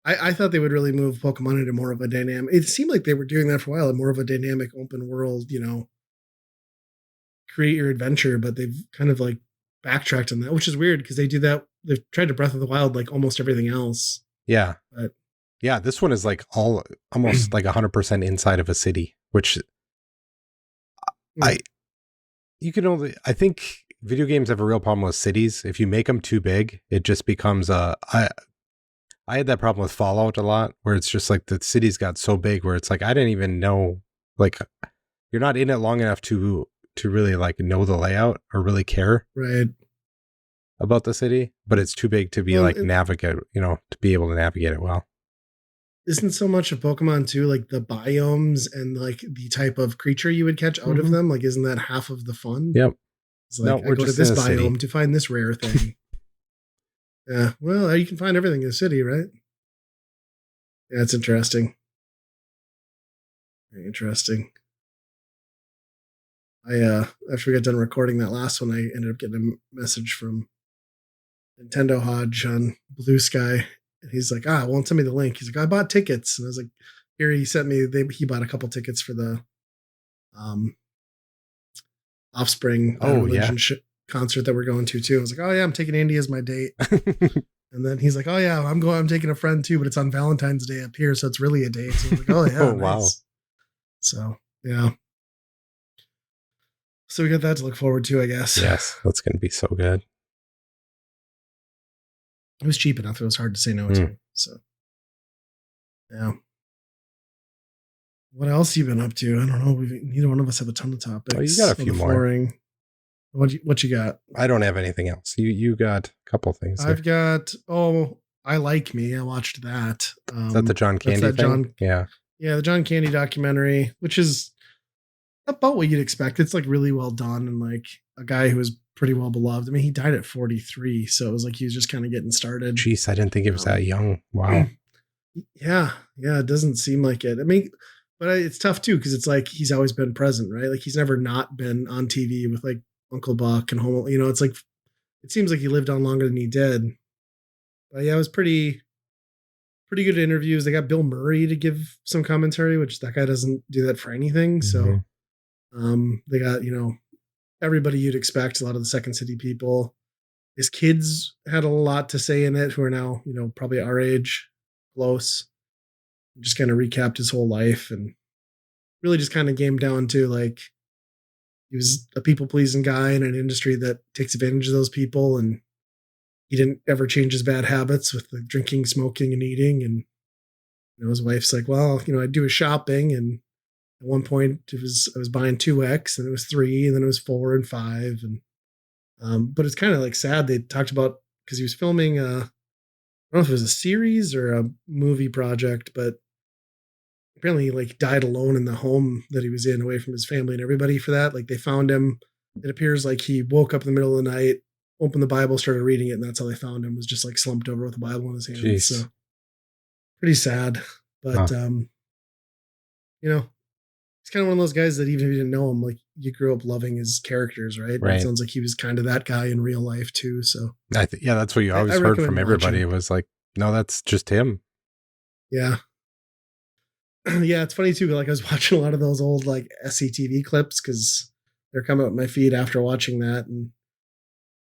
I thought they would really move Pokemon into more of a dynamic. It seemed like they were doing that for a while, more of a dynamic open world, you know, create your adventure, but they've kind of like backtracked on that, which is weird because they do that. They've tried to Breath of the Wild like almost everything else. Yeah. But yeah, this one is like almost like 100% inside of a city, which I think video games have a real problem with cities. If you make them too big, it just becomes I had that problem with Fallout a lot, where it's just like the cities got so big where it's like, I didn't even know, like, you're not in it long enough to really like know the layout or really care about the city, but it's too big to be navigate, you know, to be able to navigate it well. Isn't so much of Pokemon too, like the biomes and like the type of creature you would catch out of them? Like, isn't that half of the fun? Yep. It's like, I go to this biome to find this rare thing. Yeah, well, you can find everything in the city, right? Yeah, it's interesting. Very interesting. After we got done recording that last one, I ended up getting a message from Nintendo Hodge on Blue Sky. And he's like, won't send me the link. He's like, I bought tickets. And I was like, here, he sent me, he bought a couple tickets for the Offspring concert that we're going to too. I was like, oh yeah, I'm taking Andy as my date. And then he's like, oh yeah, I'm taking a friend too, but it's on Valentine's Day up here, so it's really a date. So I was like, oh yeah, oh, wow. Nice. So yeah. So we got that to look forward to, I guess. Yes, that's going to be so good. It was cheap enough. It was hard to say no to. So yeah. What else you been up to? I don't know. Neither one of us have a ton of topics. Oh, you got a few more. What you got? I don't have anything else. You got a couple things. I've got I Like Me. I watched that. Is that the John Candy thing? Yeah, the John Candy documentary, which is about what you'd expect. It's like really well done, and like a guy who was pretty well beloved. I mean, he died at 43, so it was like he was just kind of getting started. Jeez, I didn't think he was that young. Wow. Yeah, it doesn't seem like it. I mean, but it's tough too, because it's like he's always been present, right? Like he's never not been on TV with like Uncle Buck and Home. It's like it seems like he lived on longer than he did. But yeah, it was pretty good interviews. They got Bill Murray to give some commentary, which that guy doesn't do that for anything. Mm-hmm. So they got everybody you'd expect. A lot of the Second City people. His kids had a lot to say in it, who are now probably our age, close. Just kind of recapped his whole life and really just kind of came down to like he was a people pleasing guy in an industry that takes advantage of those people, and he didn't ever change his bad habits with the drinking, smoking, and eating. And his wife's like, well, I do his shopping, and at one point I was buying 2X, and it was 3, and then it was 4 and 5, and but it's kind of like sad. They talked about because he was filming I don't know if it was a series or a movie project, but apparently he like died alone in the home that he was in, away from his family and everybody for that. Like they found him. It appears like he woke up in the middle of the night, opened the Bible, started reading it, and that's how they found him, was just like slumped over with the Bible in his hand. Jeez. So pretty sad. But he's kind of one of those guys that even if you didn't know him, like you grew up loving his characters, right? Right. It sounds like he was kind of that guy in real life too. So that's what you always heard from everybody. It was like, no, that's just him. Yeah. Yeah, it's funny too. Like I was watching a lot of those old like SCTV clips because they're coming up my feed after watching that, and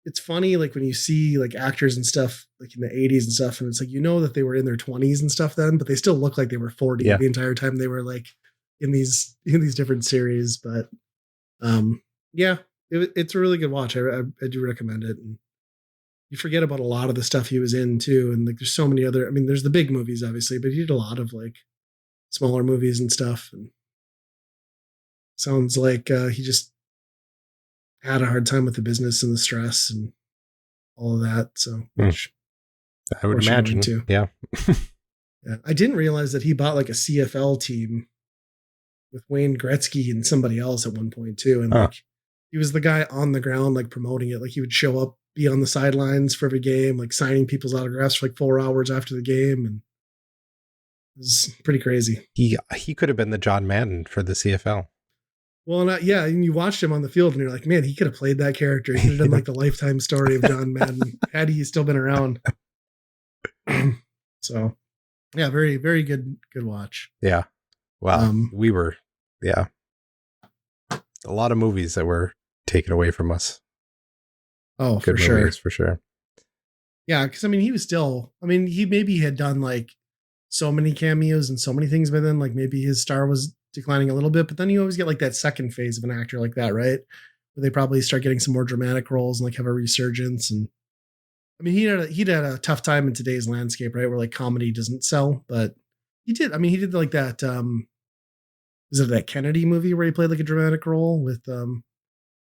it's funny like when you see like actors and stuff like in the 80s and stuff, and it's like that they were in their 20s and stuff then, but they still look like they were 40 the entire time they were like in these different series. But it's a really good watch. I do recommend it, and you forget about a lot of the stuff he was in too, and like there's so many other. I mean, there's the big movies obviously, but he did a lot of like smaller movies and stuff, and sounds like he just had a hard time with the business and the stress and all of that. So which I would imagine too. Yeah. Yeah. I didn't realize that he bought like a CFL team with Wayne Gretzky and somebody else at one point too. And like he was the guy on the ground, like promoting it. Like he would show up, be on the sidelines for every game, like signing people's autographs for like 4 hours after the game. And it was pretty crazy. He could have been the John Madden for the CFL. Well, and you watched him on the field and you're like, man, he could have played that character. He could have done like the lifetime story of John Madden had he still been around. So yeah, very, very good watch. Yeah. Wow. A lot of movies that were taken away from us. Oh, good for movies, for sure. Yeah. Cause he was still, he maybe had done like so many cameos and so many things by then, like maybe his star was declining a little bit, but then you always get like that second phase of an actor like that, right? Where they probably start getting some more dramatic roles and like have a resurgence. And he had a tough time in today's landscape, right? Where like comedy doesn't sell, but he did like that, was it that Kennedy movie where he played like a dramatic role with him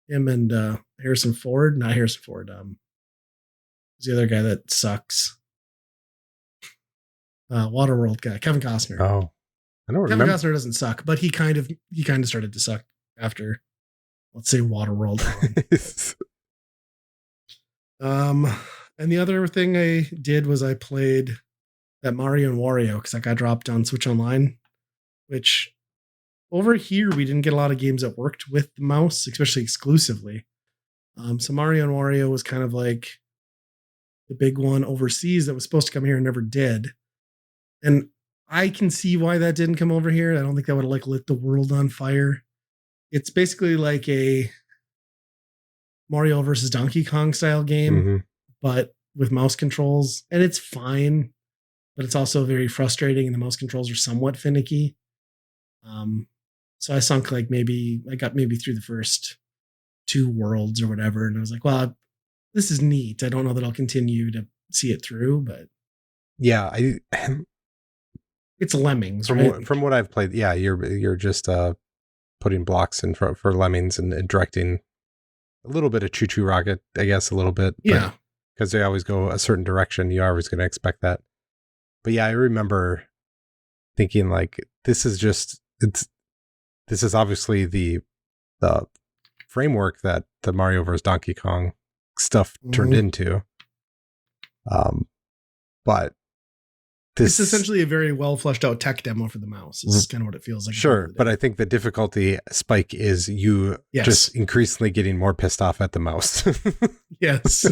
and Harrison Ford? Not Harrison Ford. Who's the other guy that sucks? Waterworld guy, Kevin Costner. Oh, I don't remember. Kevin Costner doesn't suck, but he kind of started to suck after, let's say, Waterworld. And the other thing I did was I played that Mario and Wario because that got dropped on Switch Online, which over here we didn't get a lot of games that worked with the mouse, especially exclusively. So Mario and Wario was kind of like the big one overseas that was supposed to come here and never did. And I can see why that didn't come over here. I don't think that would have like lit the world on fire. It's basically like a Mario versus Donkey Kong style game, but with mouse controls. And it's fine, but it's also very frustrating and the mouse controls are somewhat finicky. So I sunk like I got maybe through the first 2 worlds or whatever. And I was like, well, this is neat. I don't know that I'll continue to see it through, but yeah, it's Lemmings, from what I've played. Yeah, you're just putting blocks in for Lemmings and directing a little bit of Choo Choo Rocket, I guess, a little bit. Yeah, because they always go a certain direction. You're always going to expect that. But yeah, I remember thinking like, this is obviously the framework that the Mario vs. Donkey Kong stuff turned into. But It's essentially a very well fleshed out tech demo for the mouse. It's kind of what it feels like. Sure, but I think the difficulty spike is you just increasingly getting more pissed off at the mouse. Yes,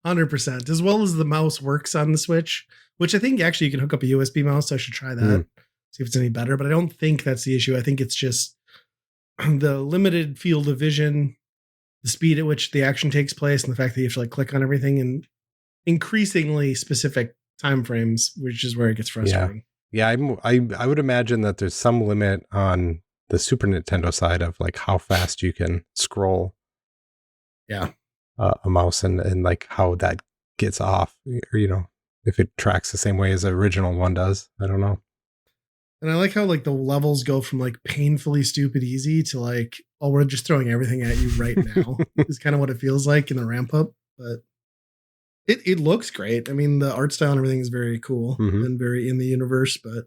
100%. As well as the mouse works on the Switch, which I think actually you can hook up a USB mouse. So I should try that, see if it's any better. But I don't think that's the issue. I think it's just the limited field of vision, the speed at which the action takes place, and the fact that you have to like click on everything in increasingly specific time frames, which is where it gets frustrating. Yeah, I would imagine that there's some limit on the Super Nintendo side of like how fast you can scroll. Yeah, a mouse and like how that gets off, or if it tracks the same way as the original one does. I don't know. And I like how like the levels go from like painfully stupid easy to like, oh, we're just throwing everything at you right now. Is kind of what it feels like in the ramp up, but. It looks great. I mean, the art style and everything is very cool and very in the universe, but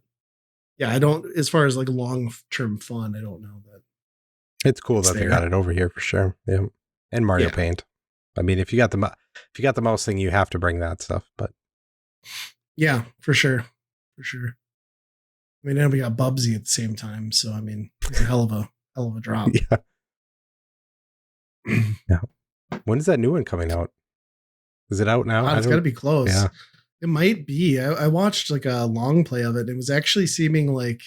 yeah, I don't, as far as like long-term fun, I don't know that. It's cool that they got it over here for sure. Yeah. And Mario Paint. I mean, if you got the mouse thing, you have to bring that stuff, but yeah, for sure. For sure. I mean, and we got Bubsy at the same time. So, I mean, it's a hell of a drop. Yeah. When is that new one coming out? Is it out now? It's got to be close. Yeah. It might be. I watched like a long play of it. It was actually seeming like,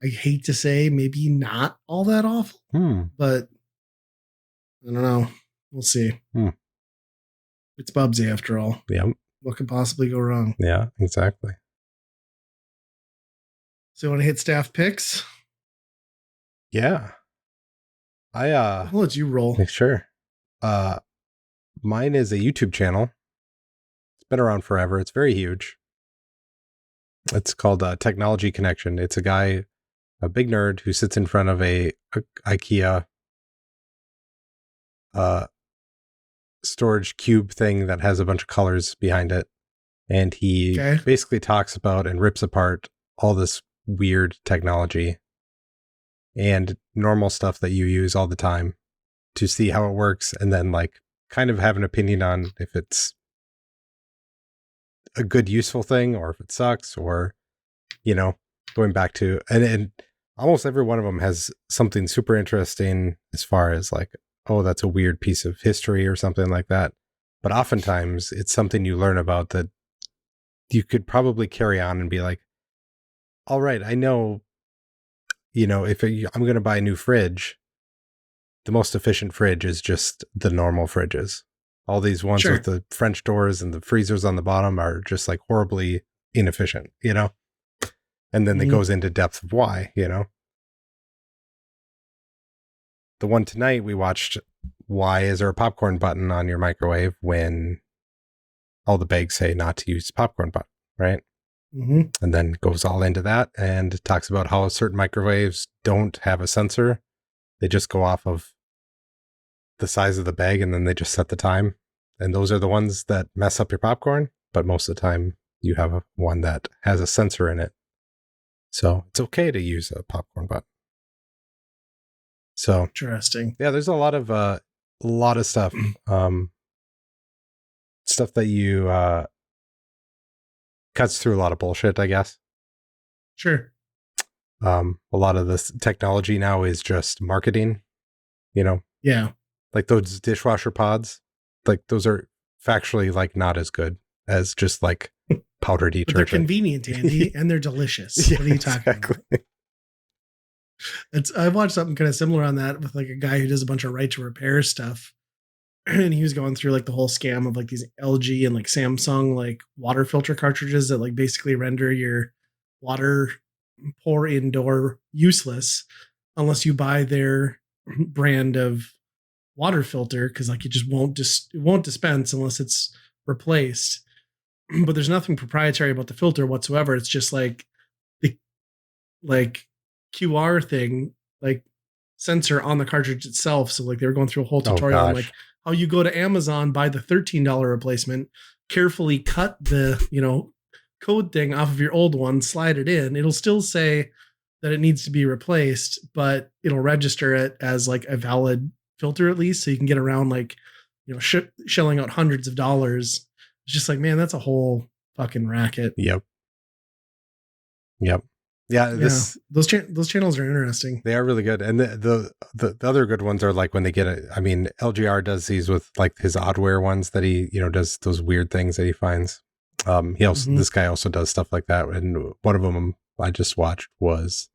I hate to say, maybe not all that awful, but I don't know. We'll see. It's Bubsy after all. Yeah. What could possibly go wrong? Yeah, exactly. So you want to hit staff picks? Yeah. I'll let you roll. Sure. Mine is a YouTube channel. It's been around forever. It's very huge. It's called Technology Connection. It's a guy, a big nerd, who sits in front of a IKEA storage cube thing that has a bunch of colors behind it. And he basically talks about and rips apart all this weird technology and normal stuff that you use all the time to see how it works, and then like kind of have an opinion on if it's a good, useful thing, or if it sucks, or, going back to, and almost every one of them has something super interesting as far as like, oh, that's a weird piece of history or something like that. But oftentimes it's something you learn about that you could probably carry on and be like, all right, I know, if I'm going to buy a new fridge, the most efficient fridge is just the normal fridges. All these ones with the French doors and the freezers on the bottom are just like horribly inefficient, And then it goes into depth of why, The one tonight we watched, why is there a popcorn button on your microwave when all the bags say not to use the popcorn button, right? And then goes all into that and talks about how certain microwaves don't have a sensor. They just go off of the size of the bag and then they just set the time. And those are the ones that mess up your popcorn. But most of the time you have one that has a sensor in it. So it's okay to use a popcorn button. So interesting. Yeah, there's a lot of stuff. Stuff that you cuts through a lot of bullshit, I guess. Sure. A lot of this technology now is just marketing, Yeah. Like those dishwasher pods, like those are factually like not as good as just like powder detergent. But they're convenient, Andy, and they're delicious. What are you talking about? I've watched something kind of similar on that with like a guy who does a bunch of right to repair stuff. And he was going through like the whole scam of like these LG and like Samsung like water filter cartridges that like basically render your water pour indoor useless unless you buy their brand of water filter, because like it just won't dispense unless it's replaced. But there's nothing proprietary about the filter whatsoever. It's just like the QR thing, like sensor on the cartridge itself. So like they were going through a whole tutorial on like how you go to Amazon, buy the $13 replacement, carefully cut the code thing off of your old one, slide it in. It'll still say that it needs to be replaced, but it'll register it as like a valid filter at least, so you can get around like shelling out hundreds of dollars. It's just like, man, that's a whole fucking racket. Yep. Yep. Yeah. Those channels are interesting. They are really good. And the other good ones are like when they get LGR does these with like his oddware ones that he, does those weird things that he finds. He also, this guy also does stuff like that. And one of them I just watched was,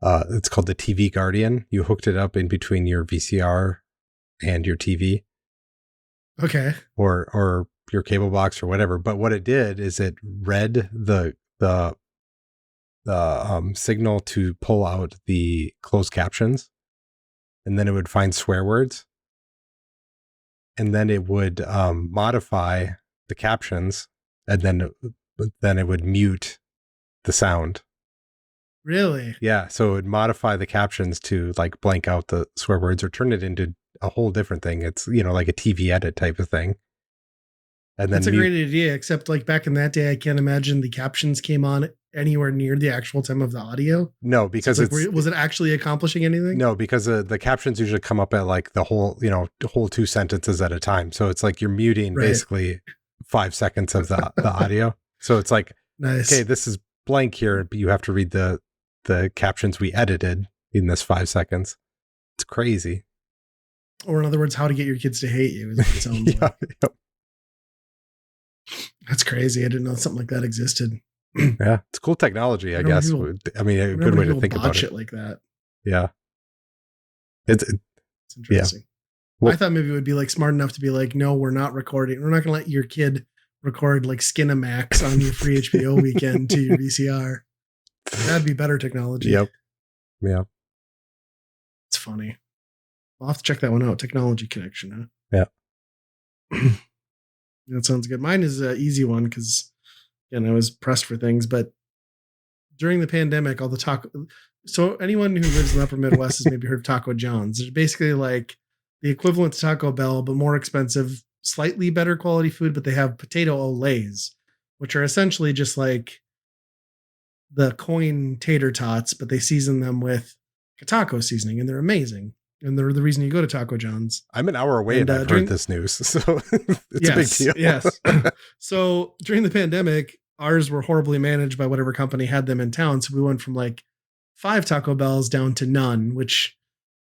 it's called the TV Guardian. You hooked it up in between your VCR and your TV. Okay. Or your cable box or whatever. But what it did is it read the signal to pull out the closed captions, and then it would find swear words, and then it would modify the captions, and then it would mute the sound. Really? Yeah. So it would modify the captions to like blank out the swear words or turn it into a whole different thing. It's, like a TV edit type of thing. And then that's a great idea, except like back in that day, I can't imagine the captions came on anywhere near the actual time of the audio. No, because so was it actually accomplishing anything? No, because the captions usually come up at like the whole 2 sentences at a time. So it's like you're muting basically 5 seconds of the audio. So it's like, nice. Okay, this is blank here, but you have to read the captions we edited in this 5 seconds. It's crazy. Or in other words, how to get your kids to hate you. Is what it sounds like. Yep. That's crazy. I didn't know something like that existed. Yeah, it's cool technology, I guess. I mean, a good way to think about it. Like that. Yeah. It's interesting. Yeah. Well, I thought maybe it would be like smart enough to be like, no, we're not recording. We're not going to let your kid record like Skinamax on your free HBO weekend to your VCR. That'd be better technology. Yep. Yeah. It's funny. I'll have to check that one out. Technology Connection, huh? Yeah. That sounds good. Mine is an easy one because, I was pressed for things. But during the pandemic, all the taco. So anyone who lives in the upper Midwest has maybe heard of Taco John's. They're basically like the equivalent to Taco Bell, but more expensive, slightly better quality food. But they have potato olays, which are essentially just like the coin tater tots, but they season them with taco seasoning, and they're amazing. And they're the reason you go to Taco John's. I'm an hour away and I've heard this news. So it's a big deal. Yes. So during the pandemic, ours were horribly managed by whatever company had them in town. So we went from like 5 Taco Bells down to none, which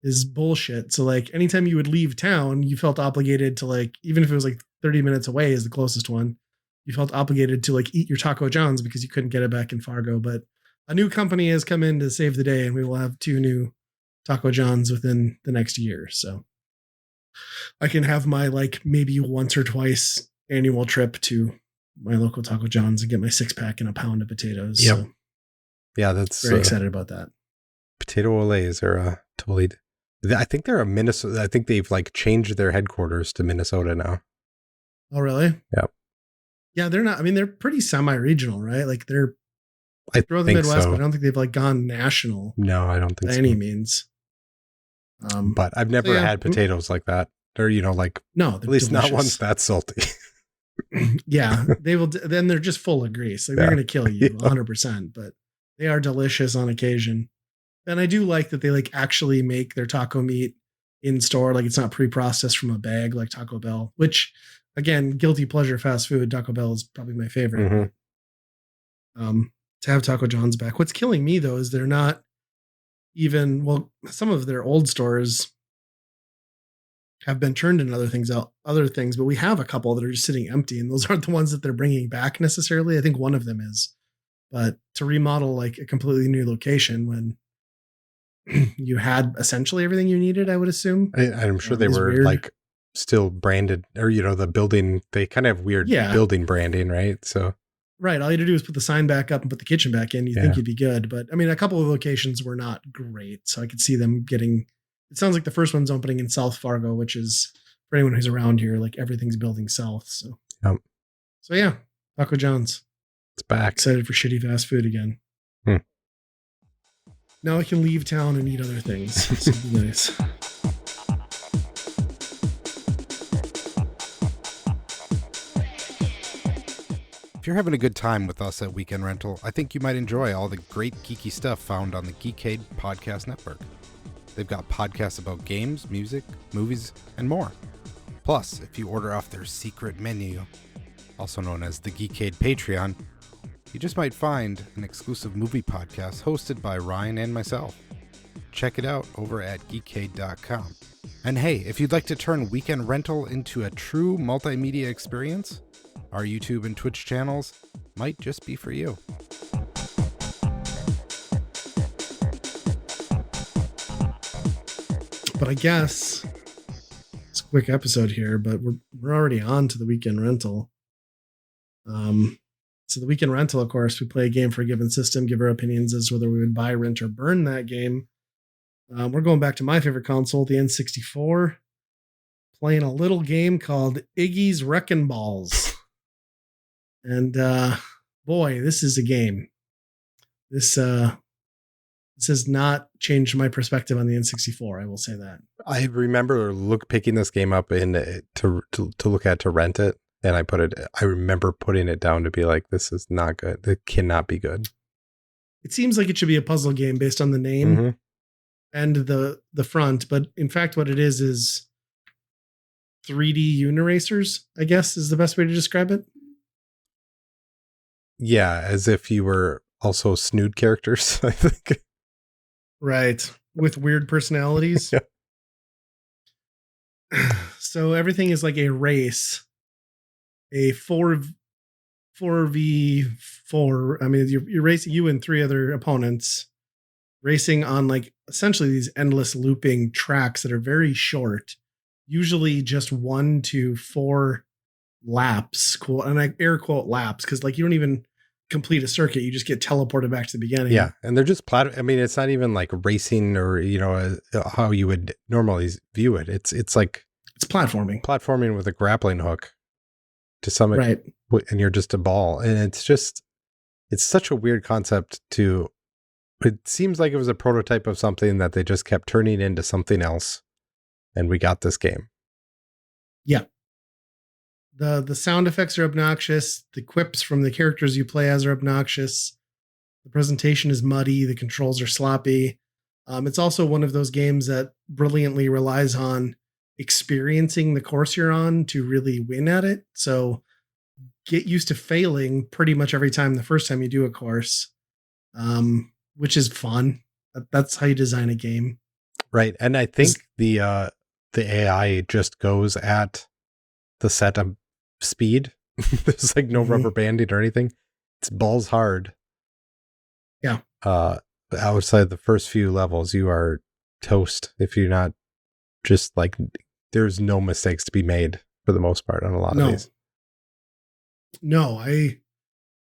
is bullshit. So like anytime you would leave town, you felt obligated to like, even if it was like 30 minutes away is the closest one, you felt obligated to like eat your Taco John's because you couldn't get it back in Fargo. But a new company has come in to save the day, and we will have 2 new Taco John's within the next year. So I can have my like maybe once or twice annual trip to my local Taco John's and get my 6-pack and a pound of potatoes. Yep. So yeah, that's very excited about that. Potato olays are totally. I think they're a Minnesota. I think they've like changed their headquarters to Minnesota now. Oh, really? Yeah. Yeah, they're not. I mean, they're pretty semi-regional, right? Like they're through the Midwest, so. But I don't think they've like gone national. No, I don't think by any means. But I've never had potatoes like that. Or, like, no, at least delicious. Not ones that salty. Yeah, they will. Then they're just full of grease. Like they're going to kill you 100%, but they are delicious on occasion. And I do like that they like actually make their taco meat in store. Like it's not pre-processed from a bag like Taco Bell, which again, guilty pleasure fast food. Taco Bell is probably my favorite. Mm-hmm. To have Taco John's back. What's killing me though, is they're not even, well, some of their old stores have been turned into other things, but we have a couple that are just sitting empty, and those aren't the ones that they're bringing back necessarily. I think one of them is, but to remodel like a completely new location when you had essentially everything you needed, I would assume. I'm sure they were weird. Like still branded, or, the building, they kind of have weird building branding, right? So. Right. All you had to do is put the sign back up and put the kitchen back in. You think you'd be good. But I mean, a couple of locations were not great. So I could see them getting, it sounds like the first one's opening in South Fargo, which is for anyone who's around here, like everything's building south. So, So yeah, Taco John's. It's back. Excited for shitty fast food again. Now I can leave town and eat other things. So it'll be nice. If you're having a good time with us at Weekend Rental, I think you might enjoy all the great geeky stuff found on the Geekade Podcast Network. They've got podcasts about games, music, movies, and more. Plus, if you order off their secret menu, also known as the Geekade Patreon, you just might find an exclusive movie podcast hosted by Ryan and myself. Check it out over at geekade.com. And hey, if you'd like to turn Weekend Rental into a true multimedia experience, our YouTube and Twitch channels might just be for you. But I guess it's a quick episode here, but we're already on to the Weekend Rental. So the Weekend Rental, of course, we play a game for a given system, give our opinions as to whether we would buy, rent, or burn that game. We're going back to my favorite console, the N64, playing a little game called Iggy's Wreckin' Balls. And boy, this is a game. This has not changed my perspective on the N64. I will say that. I remember picking this game up to look at to rent it, and I remember putting it down to be like, this is not good. It cannot be good. It seems like it should be a puzzle game based on the name and the front, but in fact, what it is 3D Uniracers, I guess, is the best way to describe it. Yeah, as if you were also snood characters, I think. Right, with weird personalities. Yeah. So everything is like a race, a 4v4. I mean, you're racing, you and three other opponents, racing on like essentially these endless looping tracks that are very short, usually just 1 to 4 laps. Cool, and I air quote laps because like you don't even complete a circuit, you just get teleported back to the beginning. Yeah, and they're just I mean, it's not even like racing or how you would normally view it. It's like it's platforming with a grappling hook to some right, and you're just a ball, and it's such a weird concept to. It seems like it was a prototype of something that they just kept turning into something else, and we got this game. Yeah. The sound effects are obnoxious. The quips from the characters you play as are obnoxious. The presentation is muddy. The controls are sloppy. It's also one of those games that brilliantly relies on experiencing the course you're on to really win at it. So get used to failing pretty much every time the first time you do a course, which is fun. That's how you design a game. Right. And I think the AI just goes at the set of speed. There's like no rubber banding or anything. It's balls hard. Yeah. Outside the first few levels, you are toast if you're not just like, there's no mistakes to be made for the most part on a lot of these. No, I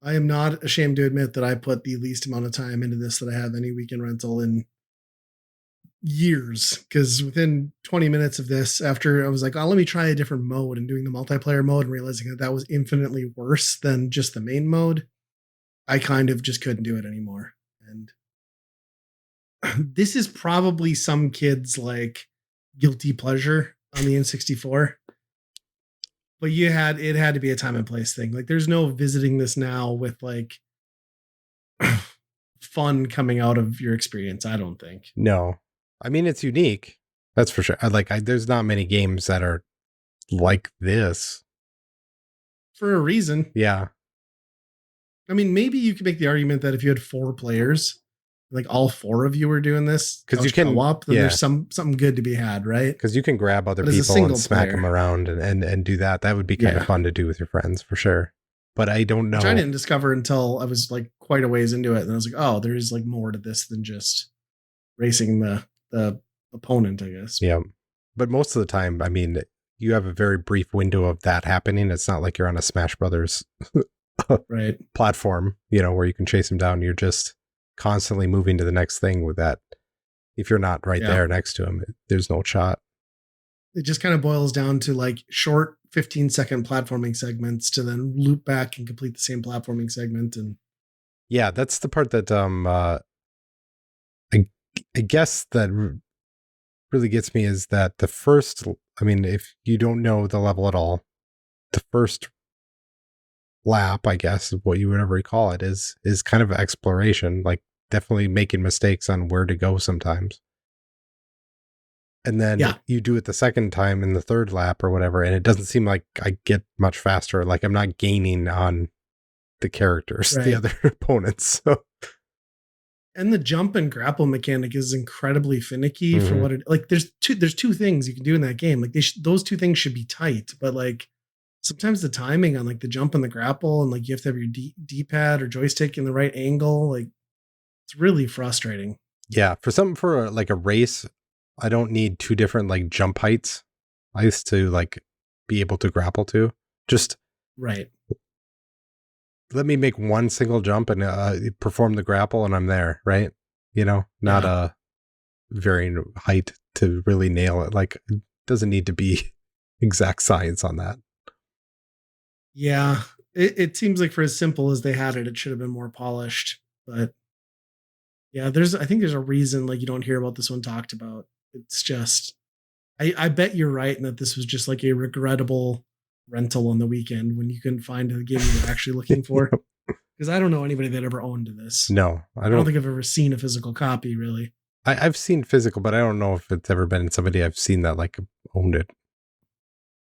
am not ashamed to admit that I put the least amount of time into this that I have any Weekend Rental in years, because within 20 minutes of this, after I was like, oh, let me try a different mode, and doing the multiplayer mode and realizing that was infinitely worse than just the main mode, I kind of just couldn't do it anymore. And this is probably some kids like guilty pleasure on the N64, but it had to be a time and place thing. Like there's no visiting this now with like fun coming out of your experience, I don't think. No. I mean, it's unique. That's for sure. There's not many games that are like this. For a reason. Yeah. I mean, maybe you could make the argument that if you had 4 players, like all 4 of you were doing this, because you can co-op, then there's something good to be had, right? Because you can grab other people and smack them around and do that. That would be kind of fun to do with your friends for sure. But I don't know. Which I didn't discover until I was like quite a ways into it, and I was like, oh, there is like more to this than just racing the opponent, I guess. Yeah. But most of the time, I mean, you have a very brief window of that happening. It's not like you're on a Smash Brothers right platform, where you can chase them down. You're just constantly moving to the next thing with that. If you're not right there next to him, there's no shot. It just kind of boils down to like short 15-second platforming segments to then loop back and complete the same platforming segment. And yeah, that's the part that I guess that really gets me is that the first, I mean, if you don't know the level at all, the first lap, I guess, is what you would ever call it, is kind of exploration, like definitely making mistakes on where to go sometimes. And then you do it the second time in the third lap or whatever, and it doesn't seem like I get much faster. Like I'm not gaining on the characters, Right. the other opponents. So. And the jump and grapple mechanic is incredibly finicky for what it like. There's two things you can do in that game. Like those two things should be tight, but like sometimes the timing on like the jump and the grapple, and like you have to have your D-pad or joystick in the right angle. Like it's really frustrating. Yeah, for like a race, I don't need two different like jump heights. I used to like be able to grapple to. Just right. Let me make one single jump and perform the grapple, and I'm there. Right? You know, not a varying height to really nail it. Like, it doesn't need to be exact science on that. Yeah, it seems like for as simple as they had it, it should have been more polished. But yeah, I think there's a reason like you don't hear about this one talked about. It's just, I bet you're right in that this was just like a regrettable rental on the weekend when you couldn't find the game you were actually looking for. Because I don't know anybody that ever owned this. No, I don't think I've ever seen a physical copy, really. I've seen physical, but I don't know if it's ever been somebody I've seen that like owned it.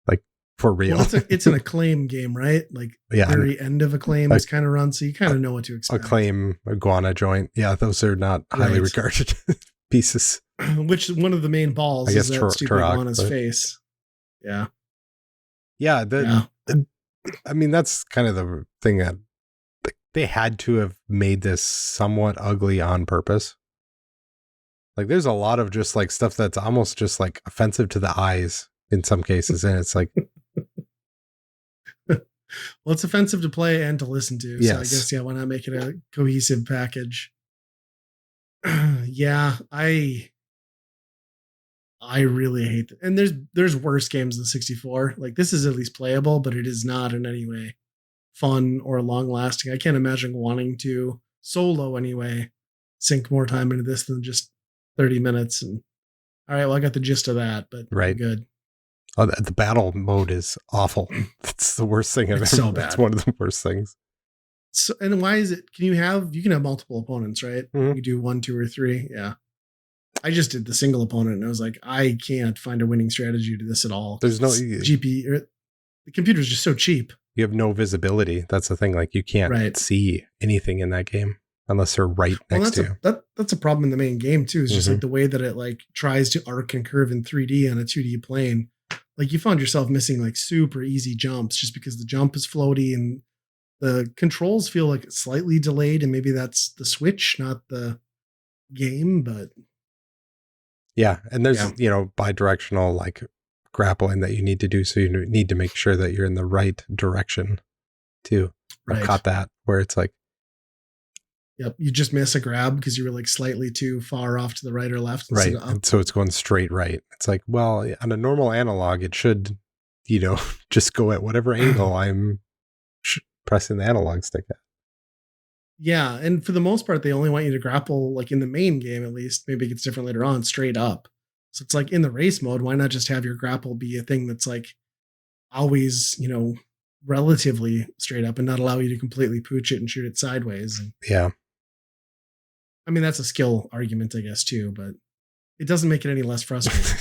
Like for real. Well, it's an Acclaim game, right? Like very end of Acclaim is kind of run, so you kind of know what to expect. Acclaim, Iguana Joint. Yeah, those are not highly regarded pieces. Which one of the main balls is that stupid iguana's face. Yeah. Yeah, I mean, that's kind of the thing that they had to have made this somewhat ugly on purpose. Like, there's a lot of just like stuff that's almost just like offensive to the eyes in some cases, and it's like, well, it's offensive to play and to listen to. Yes. So I guess why not make it a cohesive package? Yeah, I really hate it. And there's worse games than 64. Like, this is at least playable, but it is not in any way fun or long lasting. I can't imagine wanting to solo anyway sink more time into this than just 30 minutes. And all right, well, I got the gist of that, but I'm good. Oh, the battle mode is awful. That's the worst thing I've ever. So bad. That's one of the worst things. So, and why is it? You can have multiple opponents, right? Mm-hmm. You do 1, 2, or 3. Yeah. I just did the single opponent, and I was like, I can't find a winning strategy to this at all. There's no GP. The computer's just so cheap. You have no visibility. That's the thing. Like, you can't see anything in that game unless they're right next to you. That's a problem in the main game too. Is just like the way that it like tries to arc and curve in 3D on a 2D plane. Like, you found yourself missing like super easy jumps just because the jump is floaty and the controls feel like slightly delayed, and maybe that's the Switch, not the game, but. Yeah, and there's, bi-directional like grappling that you need to do, so you need to make sure that you're in the right direction too. I've caught that where it's like, yep, you just miss a grab because you were like slightly too far off to the right or left. Right, and so it's going straight right. It's like, well, on a normal analog, it should, just go at whatever angle I'm pressing the analog stick at. Yeah, and for the most part, they only want you to grapple, like in the main game at least. Maybe it gets different later on, straight up. So it's like in the race mode, why not just have your grapple be a thing that's like always, relatively straight up and not allow you to completely pooch it and shoot it sideways? And, yeah. I mean, that's a skill argument, I guess, too, but it doesn't make it any less frustrating.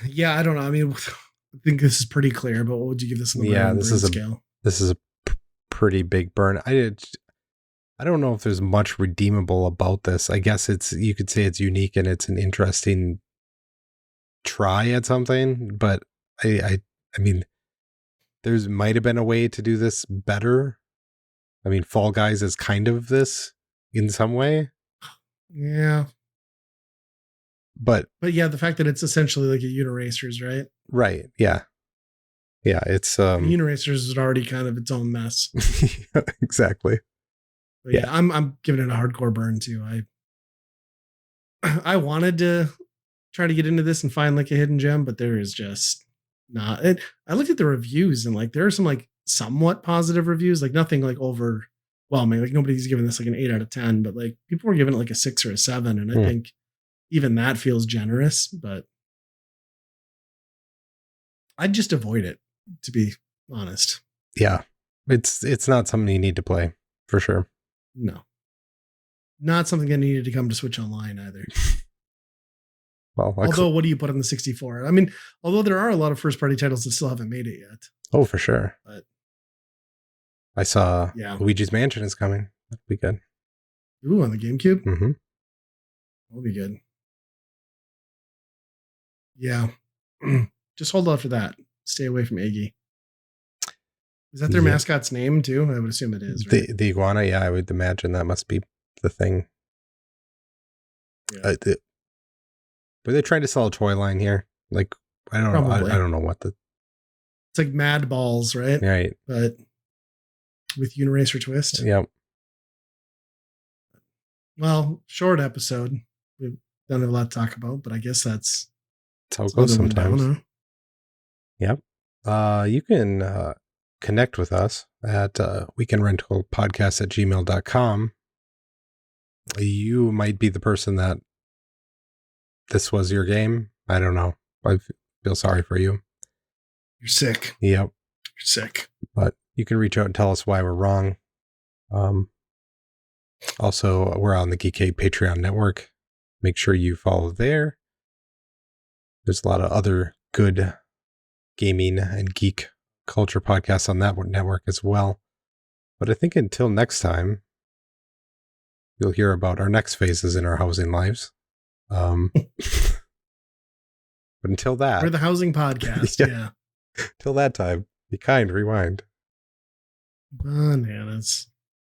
Yeah, I don't know. I mean, I think this is pretty clear, but what would you give this on the scale? This is a pretty big burn. I don't know if there's much redeemable about this. I guess you could say it's unique and it's an interesting try at something, but I mean, there's might have been a way to do this better. I mean, Fall Guys is kind of this in some way. Yeah. But yeah, the fact that it's essentially like a Uniracers, right? Right. Yeah. Yeah, it's Uniracers is already kind of its own mess. Exactly. But yeah, I'm giving it a hardcore burn too. I wanted to try to get into this and find like a hidden gem, but there is just not. I looked at the reviews and like there are some like somewhat positive reviews, like nothing like overwhelming. Like nobody's giving this like an 8 out of 10, but like people were giving it like a 6 or a 7, and I think even that feels generous. But I'd just avoid it, to be honest. Yeah, it's not something you need to play for sure. No, not something that needed to come to Switch Online either. Well, although what do you put on the 64? I mean, although there are a lot of first party titles that still haven't made it yet. Oh, for sure. But I saw Luigi's Mansion is coming. That'd be good. Ooh, on the GameCube? Mm-hmm. That'll be good. Yeah. Just hold out for that. Stay away from Iggy. Is that their mascot's name too? I would assume it is, right? The iguana, yeah, I would imagine that must be the thing. Yeah. Were they trying to sell a toy line here? Like, I don't know. I don't know what the... It's like Mad Balls, right? Right. But with Uniracer Twist. Yep. Well, short episode. We don't have a lot to talk about, but I guess that's how it goes sometimes. Down, huh? Yep. You can connect with us at weekendrentalpodcast@gmail.com. You might be the person that this was your game. I don't know. I feel sorry for you. You're sick. Yep. You're sick. But you can reach out and tell us why we're wrong. Also, we're on the Geekade Patreon network. Make sure you follow there. There's a lot of other good gaming and geek culture podcasts on that network as well. But I think until next time, you'll hear about our next phases in our housing lives. But until that... We're the housing podcast, yeah. Till that time, be kind, rewind. Bananas.